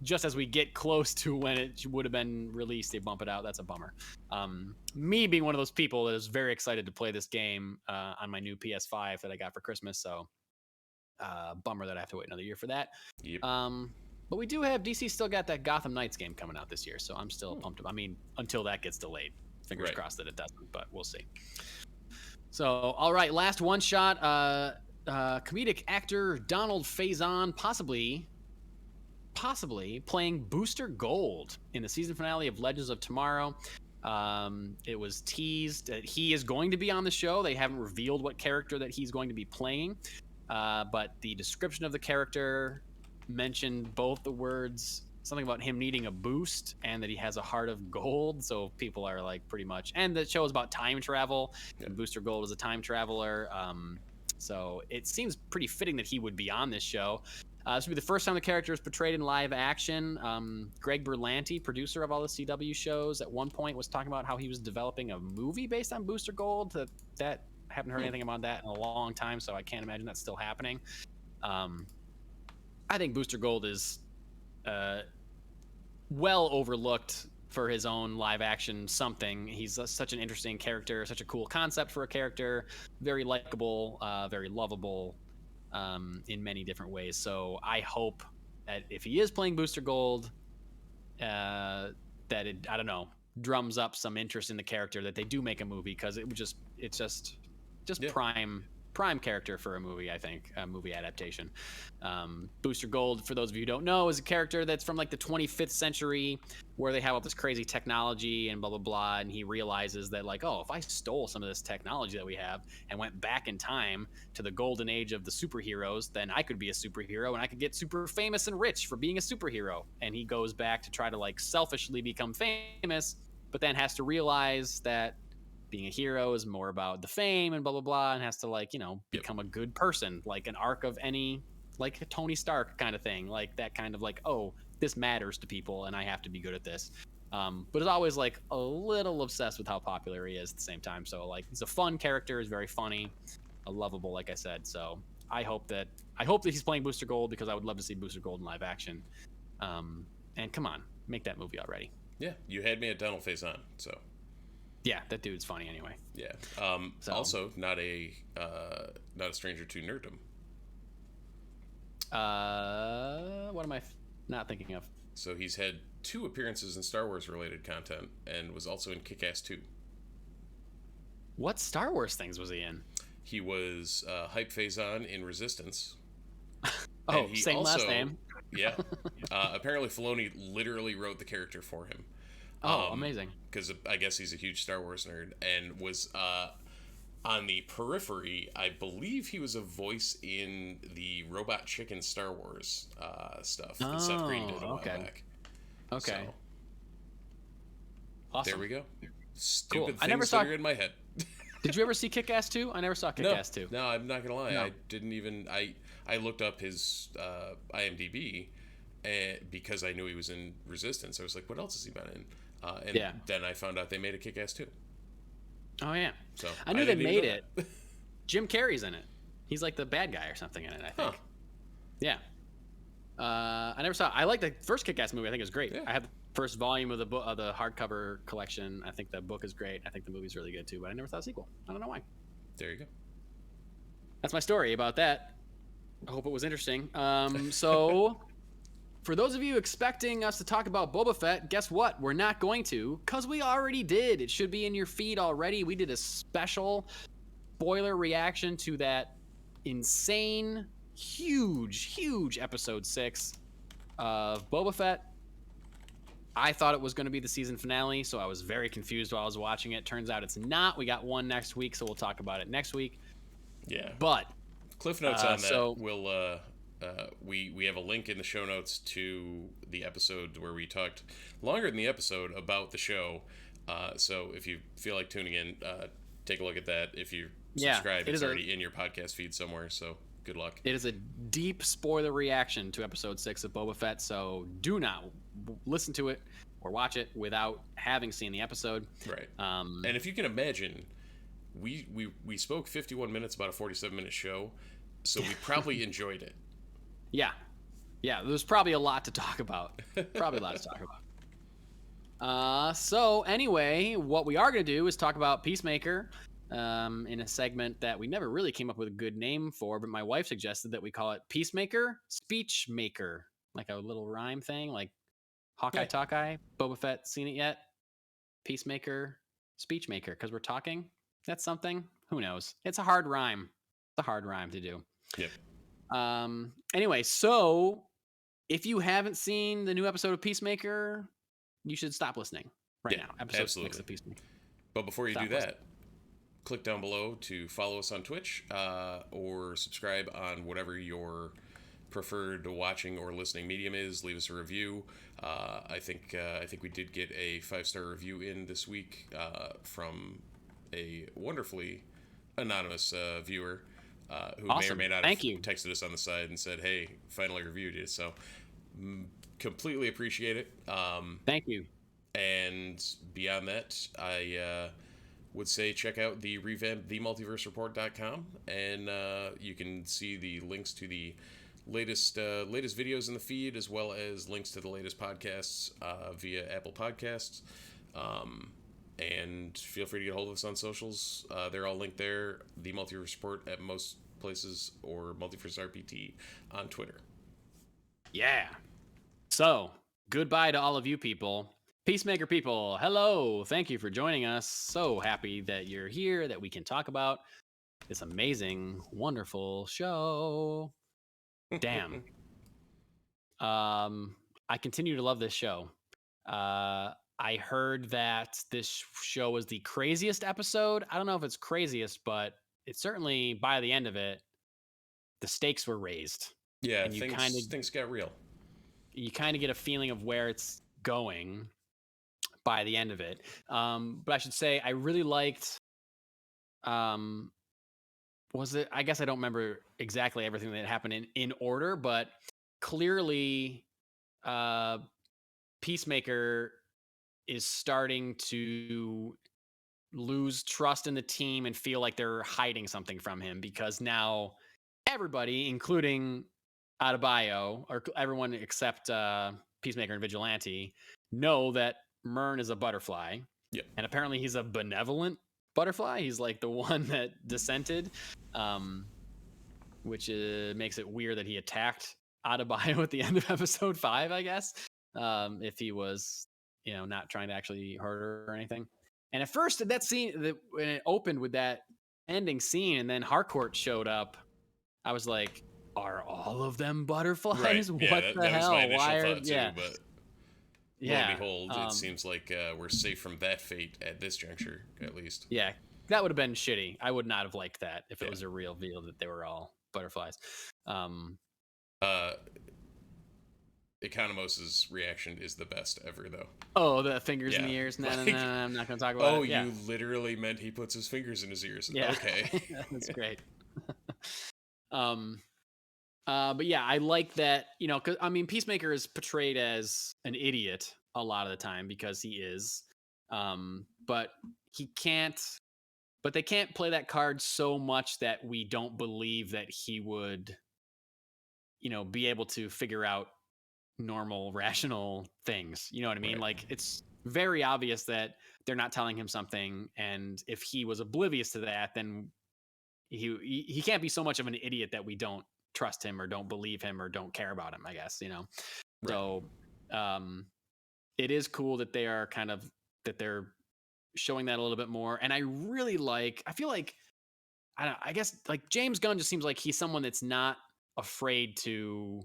Just as we get close to when it would have been released, they bump it out. That's a bummer. Me being one of those people that is very excited to play this game on my new PS5 that I got for Christmas, so bummer that I have to wait another year for that. But we do have, DC still got that Gotham Knights game coming out this year, so I'm still pumped. I mean, until that gets delayed. Fingers crossed that it doesn't, but we'll see. So, all right, last one shot. Comedic actor Donald Faison possibly playing Booster Gold in the season finale of Legends of Tomorrow. It was teased that he is going to be on the show. They haven't revealed what character that he's going to be playing, but the description of the character mentioned both the words, something about him needing a boost and that he has a heart of gold. So people are like, pretty much, and the show is about time travel, and Booster Gold is a time traveler. So it seems pretty fitting that he would be on this show. This would be the first time the character is portrayed in live action. Greg Berlanti, producer of all the CW shows, at one point was talking about how he was developing a movie based on Booster Gold. That haven't heard anything about that in a long time, so I can't imagine that's still happening. I think Booster Gold is well overlooked for his own live action something. He's such an interesting character, such a cool concept for a character, very likable, very lovable in many different ways. So I hope that if he is playing Booster Gold, that it, I don't know, drums up some interest in the character, that they do make a movie, because it's just prime character for a movie. I think a movie adaptation. Booster Gold, for those of you who don't know, is a character that's from like the 25th century, where they have all this crazy technology and blah blah blah, and he realizes that, like, oh, if I stole some of this technology that we have and went back in time to the golden age of the superheroes, then I could be a superhero and I could get super famous and rich for being a superhero. And he goes back to try to like selfishly become famous, but then has to realize that being a hero is more about the fame and blah blah blah, and has to, like, you know, become a good person, like an arc of any, like a Tony Stark kind of thing, like that kind of like, oh, this matters to people and I have to be good at this. But is always like a little obsessed with how popular he is at the same time. So like, he's a fun character, he's very funny, lovable, like I said. So I hope that he's playing Booster Gold, because I would love to see Booster Gold in live action. And come on, make that movie already. Yeah, you had me at Donald Faison, so. Yeah, that dude's funny anyway. Yeah. Also, not a stranger to nerddom. What am I not thinking of? So he's had 2 appearances in Star Wars related content, and was also in Kick-Ass 2. What Star Wars things was he in? He was Hype Faison in Resistance. Oh, same also, last name. Yeah. Apparently Filoni literally wrote the character for him. Oh, amazing. Because I guess he's a huge Star Wars nerd, and was on the periphery. I believe he was a voice in the Robot Chicken Star Wars stuff that Seth Green did a while back. Okay. So, awesome. There we go. Stupid cool. things that are in my head. Did you ever see Kick-Ass 2? I never saw Kick-Ass 2. No, I'm not going to lie. No. I didn't even... I looked up his IMDb because I knew he was in Resistance. I was like, what else has he been in? And then I found out they made a Kick-Ass 2. Oh, yeah. So I knew they made it. Jim Carrey's in it. He's like the bad guy or something in it, I think. Huh. Yeah. I never saw it. I like the first Kick-Ass movie. I think it was great. Yeah. I had the first volume of the book, of the hardcover collection. I think the book is great. I think the movie's really good too, but I never saw a sequel. I don't know why. There you go. That's my story about that. I hope it was interesting. So for those of you expecting us to talk about Boba Fett, guess what? We're not going to, because we already did. It should be in your feed already. We did a special spoiler reaction to that insane, huge episode 6 of Boba Fett. I thought it was going to be the season finale, so I was very confused while I was watching it. Turns out it's not. We got one next week, so we'll talk about it next week. Yeah. But Cliff Notes on that. So, we'll we have a link in the show notes to the episode where we talked longer than the episode about the show. So if you feel like tuning in, take a look at that. If you subscribe, it's already in your podcast feed somewhere. So good luck. It is a deep spoiler reaction to episode 6 of Boba Fett. So do not listen to it or watch it without having seen the episode. Right. And if you can imagine, we spoke 51 minutes about a 47-minute show, so we probably enjoyed it. Yeah, there's probably a lot to talk about. So anyway, what we are going to do is talk about Peacemaker in a segment that we never really came up with a good name for, but my wife suggested that we call it Peacemaker, Speechmaker, like a little rhyme thing, like Hawkeye, Talkeye, Boba Fett, seen it yet? Peacemaker, Speechmaker, because we're talking. That's something. Who knows? It's a hard rhyme. It's a hard rhyme to do. Yep. Anyway, so if you haven't seen the new episode of Peacemaker, you should stop listening now. Episode 6 of Peacemaker. But before you do that, click down below to follow us on Twitch, or subscribe on whatever your preferred watching or listening medium is. Leave us a review. I think we did get a 5-star review in this week from a wonderfully anonymous viewer. Who awesome. may or may not have texted us on the side and said, hey, finally reviewed you. So completely appreciate it. Thank you. And beyond that, I would say check out the revamped themultiversereport.com, and you can see the links to the latest videos in the feed, as well as links to the latest podcasts via Apple Podcasts. And feel free to get a hold of us on socials. They're all linked there. The Multiverse Report at most places, or Multiverse RPT on Twitter. Yeah. So, goodbye to all of you people. Peacemaker people, hello. Thank you for joining us. So happy that you're here, that we can talk about this amazing, wonderful show. Damn. I continue to love this show. I heard that this show was the craziest episode. I don't know if it's craziest, but it's certainly, by the end of it, the stakes were raised. Yeah, and things got real. You kind of get a feeling of where it's going by the end of it. But I should say I really liked was it, I guess I don't remember exactly everything that happened in order, but clearly Peacemaker is starting to lose trust in the team and feel like they're hiding something from him, because now everybody, including Adebayo, or everyone except Peacemaker and Vigilante, know that Myrn is a butterfly. Yep. And apparently he's a benevolent butterfly. He's like the one that dissented, which makes it weird that he attacked Adebayo at the end of episode 5, I guess, if he was, not trying to actually hurt her or anything. And at first, that scene, when it opened with that ending scene, and then Harcourt showed up, I was like, "Are all of them butterflies? Right. Yeah, what the that hell? was my initial Why thought too, yeah. but Yeah. lo and behold, it seems like we're safe from that fate at this juncture, at least. Yeah, that would have been shitty. I would not have liked that if it was a real reveal that they were all butterflies. Economos's reaction is the best ever, though. Oh, the fingers in the ears? No, I'm not going to talk about it. You literally meant he puts his fingers in his ears. Yeah. Okay. That's great. But yeah, I like that, because, Peacemaker is portrayed as an idiot a lot of the time, because he is. But they can't play that card so much that we don't believe that he would, be able to figure out normal, rational things. You know what I mean? Right. Like, it's very obvious that they're not telling him something, and if he was oblivious to that, then he can't be so much of an idiot that we don't trust him or don't believe him or don't care about him, I guess, Right. So it is cool that they are they're showing that a little bit more. And I really feel like, I guess, like, James Gunn just seems like he's someone that's not afraid to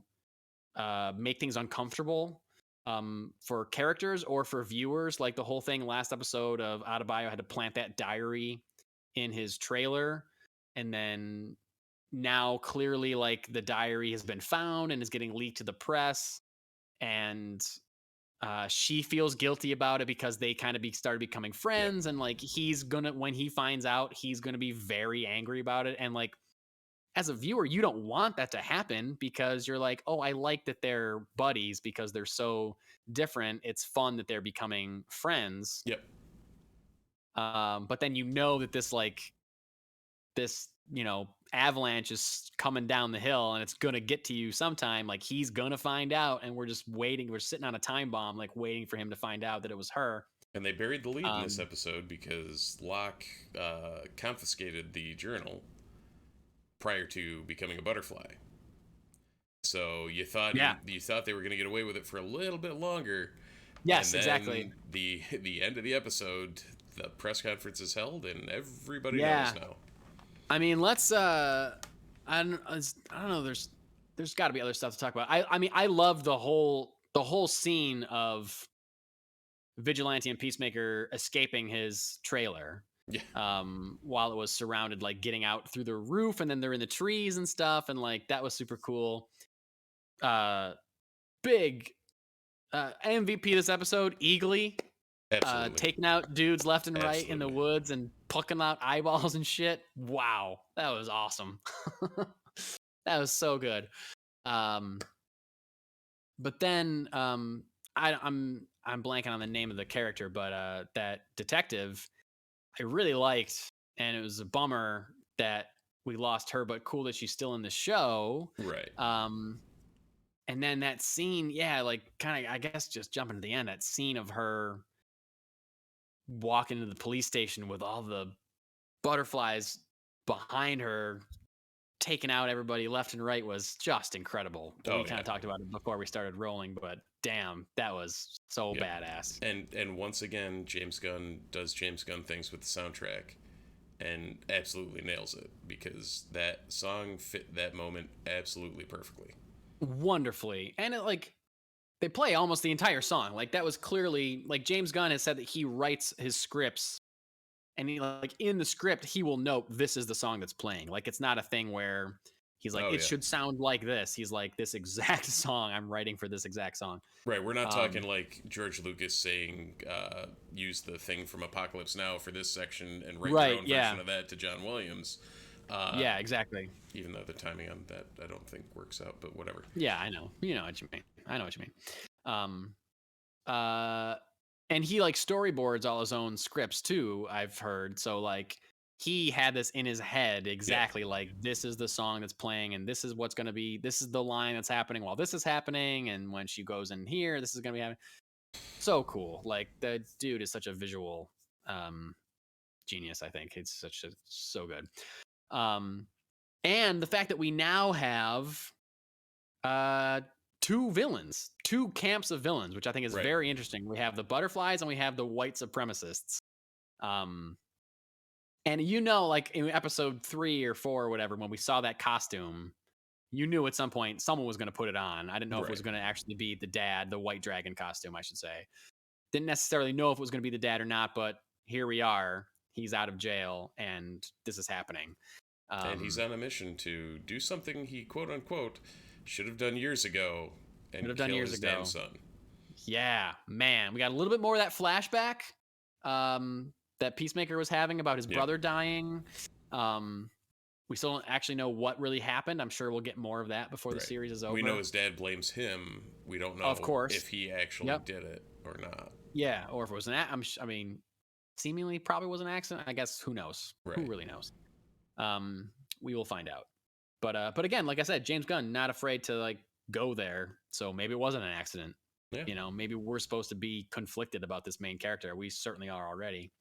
make things uncomfortable for characters or for viewers. Like the whole thing last episode of Adebayo had to plant that diary in his trailer, and then now clearly, like, the diary has been found and is getting leaked to the press, and she feels guilty about it because they kind of started becoming friends. And like, when he finds out, he's gonna be very angry about it. And like, as a viewer, you don't want that to happen, because you're like, oh, I like that they're buddies because they're so different. It's fun that they're becoming friends. Yep. But then that this avalanche is coming down the hill and it's gonna get to you sometime. Like, he's gonna find out, and we're just waiting. We're sitting on a time bomb, like, waiting for him to find out that it was her. And they buried the lead in this episode because Locke confiscated the journal prior to becoming a butterfly. So you thought you thought they were going to get away with it for a little bit longer. Yes, and then exactly. The end of the episode, the press conference is held, and everybody knows now. I mean, let's I don't know. There's got to be other stuff to talk about. I love the whole scene of Vigilante and Peacemaker escaping his trailer. Yeah. While it was surrounded, like, getting out through the roof, and then they're in the trees and stuff, and like, that was super cool. Big MVP this episode, Eagly. Absolutely. Taking out dudes left and right in the woods and plucking out eyeballs and shit. Wow, that was awesome. That was so good. But then I'm blanking on the name of the character, but that detective I really liked, and it was a bummer that we lost her, but cool that she's still in the show. Right. And then that scene, yeah, like kind of, I guess, just jumping to the end, that scene of her walking to the police station with all the butterflies behind her, taking out everybody left and right, was just incredible. We kind of talked about it before we started rolling, but damn, that was so badass. And once again, James Gunn does James Gunn things with the soundtrack and absolutely nails it, because that song fit that moment absolutely perfectly. Wonderfully. And it, like, they play almost the entire song. Like, that was clearly, like, James Gunn has said that he writes his scripts, and he, like, in the script he will note this is the song that's playing. Like, it's not a thing where he's like, it should sound like this. He's like, this exact song I'm writing for this exact song. Right. We're not talking like George Lucas saying, use the thing from Apocalypse Now for this section and write your own version of that to John Williams. Yeah, exactly. Even though the timing on that I don't think works out, but whatever. Yeah, I know. You know what you mean. I know what you mean. And he, like, storyboards all his own scripts too, I've heard. So, like, he had this in his head exactly, like, this is the song that's playing, and this is what's going to be, this is the line that's happening while this is happening, and when she goes in here, this is going to be happening. So cool. Like, the dude is such a visual genius, I think. It's so good. And the fact that we now have two camps of villains, which I think is very interesting. We have the butterflies and we have the white supremacists. And like in episode 3 or 4 or whatever, when we saw that costume, you knew at some point someone was going to put it on. I didn't know if it was going to actually be the dad, the white dragon costume, I should say. Didn't necessarily know if it was going to be the dad or not, but here we are. He's out of jail and this is happening. And he's on a mission to do something he, quote unquote, should have done years ago and kill his damn son. Yeah, man. We got a little bit more of that flashback that Peacemaker was having about his brother dying. We still don't actually know what really happened. I'm sure we'll get more of that before the series is over. We know his dad blames him. We don't know if he actually did it or not. Yeah, or if it was I mean, seemingly probably was an accident. I guess who knows? Who really knows? We will find out. But again, like I said, James Gunn not afraid to, like, go there. So maybe it wasn't an accident. Yeah. Maybe we're supposed to be conflicted about this main character. We certainly are already.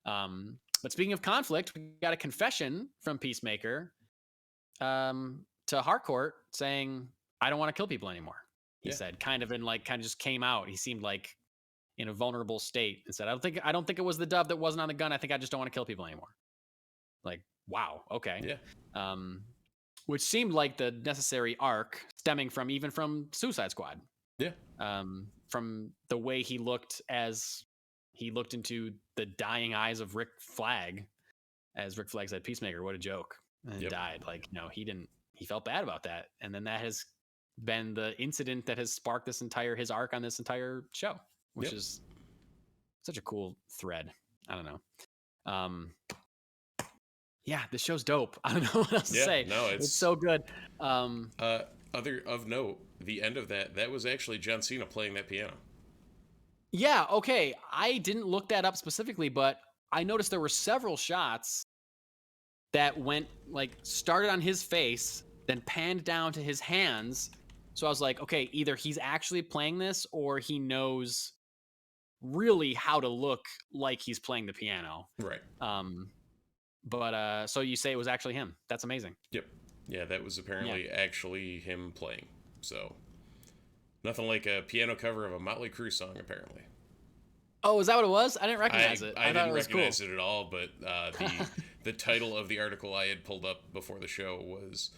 But speaking of conflict, we got a confession from Peacemaker to Harcourt saying, I don't want to kill people anymore. He said, kind of just came out. He seemed like in a vulnerable state and said, I don't think it was the dove that wasn't on the gun. I think I just don't want to kill people anymore. Like, wow. Okay. Yeah. Which seemed like the necessary arc stemming from Suicide Squad. Yeah. From the way he looked as he looked into the dying eyes of Rick Flag, as Rick Flag said, Peacemaker, what a joke, and died. Like, he felt bad about that. And then that has been the incident that has sparked his arc on this entire show, which is such a cool thread. I don't know. Yeah, this show's dope. I don't know what else to say. No, it's so good. Other of note, the end of that was actually John Cena playing that piano. Yeah, okay. I didn't look that up specifically, but I noticed there were several shots that started on his face, then panned down to his hands. So I was like, okay, either he's actually playing this or he knows really how to look like he's playing the piano. Right. But so you say it was actually him. That's amazing. Yep. Yeah, that was apparently actually him playing. So nothing like a piano cover of a Motley Crue song, apparently. Oh, is that what it was? I didn't recognize it. I didn't recognize it at all, but the title of the article I had pulled up before the show was,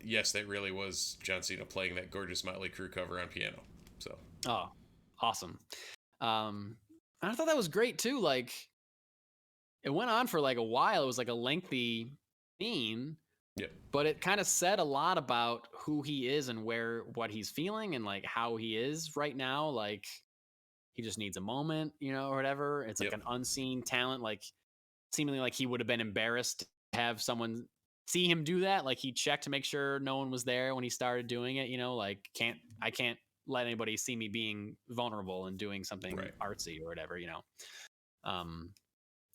yes, that really was John Cena playing that gorgeous Motley Crue cover on piano. So. Oh, awesome. I thought that was great too. Like, it went on for like a while. It was like a lengthy scene. Yep. But it kind of said a lot about who he is and what he's feeling and like how he is right now. Like, he just needs a moment, or whatever. It's like an unseen talent. Like, seemingly like he would have been embarrassed to have someone see him do that. Like, he checked to make sure no one was there when he started doing it. Like, I can't let anybody see me being vulnerable and doing something artsy or whatever.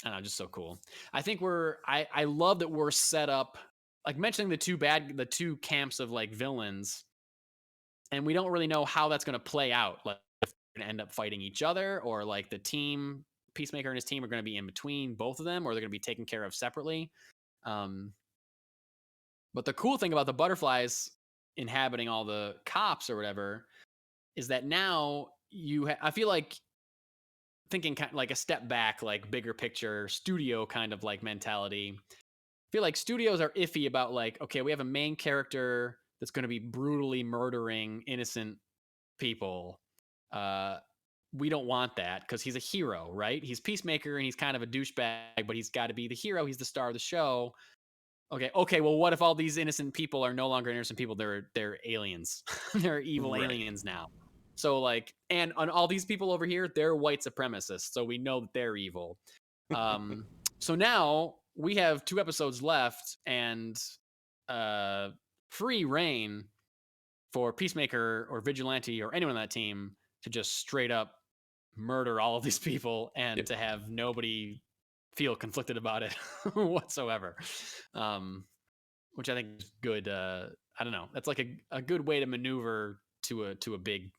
I don't know, just so cool. I think I love that we're set up, like mentioning the two camps of like villains, and we don't really know how that's going to play out. Like if they're going to end up fighting each other, or like the team, Peacemaker and his team are going to be in between both of them, or they're going to be taken care of separately. But the cool thing about the butterflies inhabiting all the cops or whatever is that now I feel like thinking kind of like a step back, like bigger picture studio kind of like mentality. I feel like studios are iffy about like, okay, we have a main character that's going to be brutally murdering innocent people. We don't want that because he's a hero, right? He's Peacemaker and he's kind of a douchebag, but he's got to be the hero. He's the star of the show. Okay. Well, what if all these innocent people are no longer innocent people? They're aliens. They're evil aliens now. So like, and on all these people over here, they're white supremacists. So we know that they're evil. So now we have 2 episodes left and free reign for Peacemaker or Vigilante or anyone on that team to just straight up murder all of these people and to have nobody feel conflicted about it whatsoever, which I think is good. I don't know. That's like a good way to maneuver to a big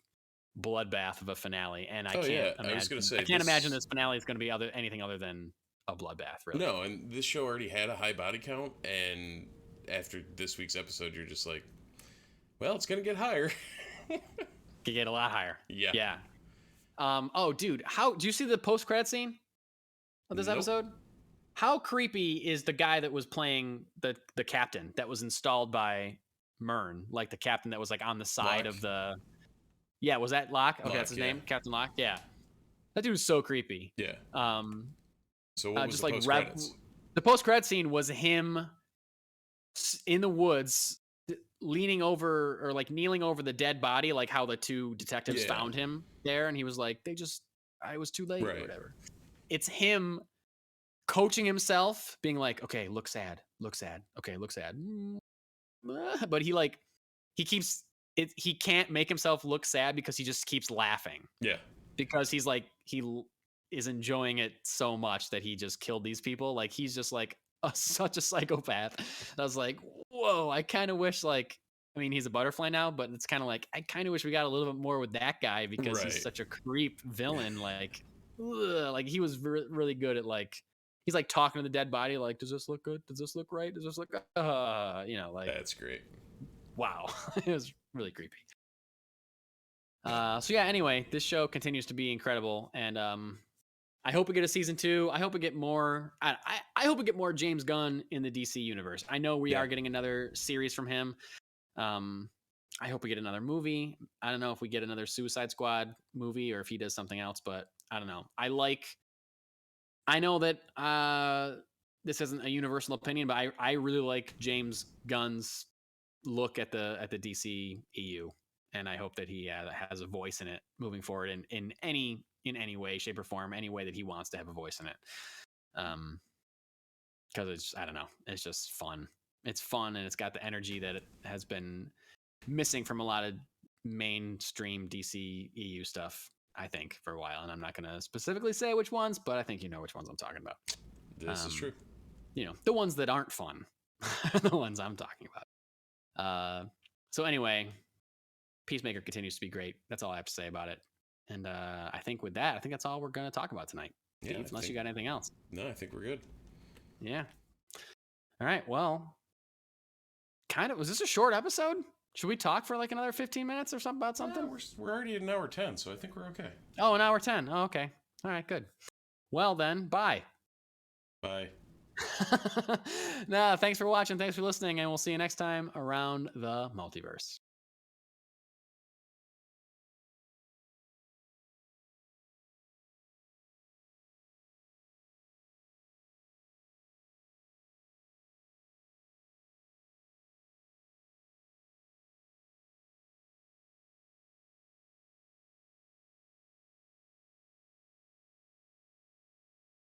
bloodbath of a finale. And I can't imagine this finale is going to be anything other than a bloodbath. Really, no. And this show already had a high body count, and after this week's episode, you're just like, well, it's going to get higher. Could get a lot higher. Yeah. Oh, dude, do you see the post-credit scene of this episode? How creepy is the guy that was playing the captain that was installed by Myrn, like the captain that was like on the side of the. Yeah, was that Locke? Okay, that's his name, Captain Locke. Yeah, that dude was so creepy. Yeah. So what was the post-credits? The post-credit scene was him in the woods, leaning over or like kneeling over the dead body, like how the 2 detectives found him there, and he was like, I was too late or whatever. It's him coaching himself, being like, okay, look sad. Okay, look sad. But he can't make himself look sad because he just keeps laughing. Yeah. Because he's like, he is enjoying it so much that he just killed these people. Like he's just like such a psychopath. I was like, whoa, I kind of wish he's a butterfly now, but it's kind of like, I kind of wish we got a little bit more with that guy because he's such a creep villain. Like he was really good at he's like talking to the dead body. Like, does this look good? Does this look right? Does this look, that's great. Wow. It was really creepy. So yeah, anyway, this show continues to be incredible. And, I hope we get a season 2. I hope we get more. I hope we get more James Gunn in the DC universe. I know we are getting another series from him. I hope we get another movie. I don't know if we get another Suicide Squad movie or if he does something else, but I don't know. I know that this isn't a universal opinion, but I really like James Gunn's look at the DC EU, and I hope that he has a voice in it moving forward in any way, shape, or form, any way that he wants to have a voice in it. Because I don't know, it's just fun. It's fun, and it's got the energy that it has been missing from a lot of mainstream DC EU stuff, I think, for a while. And I'm not going to specifically say which ones, but I think you know which ones I'm talking about. This is true. The ones that aren't fun, the ones I'm talking about. So anyway, Peacemaker continues to be great. That's all I have to say about it. And I think with that, that's all we're going to talk about tonight. Steve, unless you got anything else. No, I think we're good. Yeah. All right. Well, was this a short episode? Should we talk for like another 15 minutes or something about something? Yeah, we're already at 1:10, so I think we're okay. Oh, 1:10. Oh, okay. All right, good. Well then, bye. Bye. Thanks for watching. Thanks for listening, and we'll see you next time around the multiverse.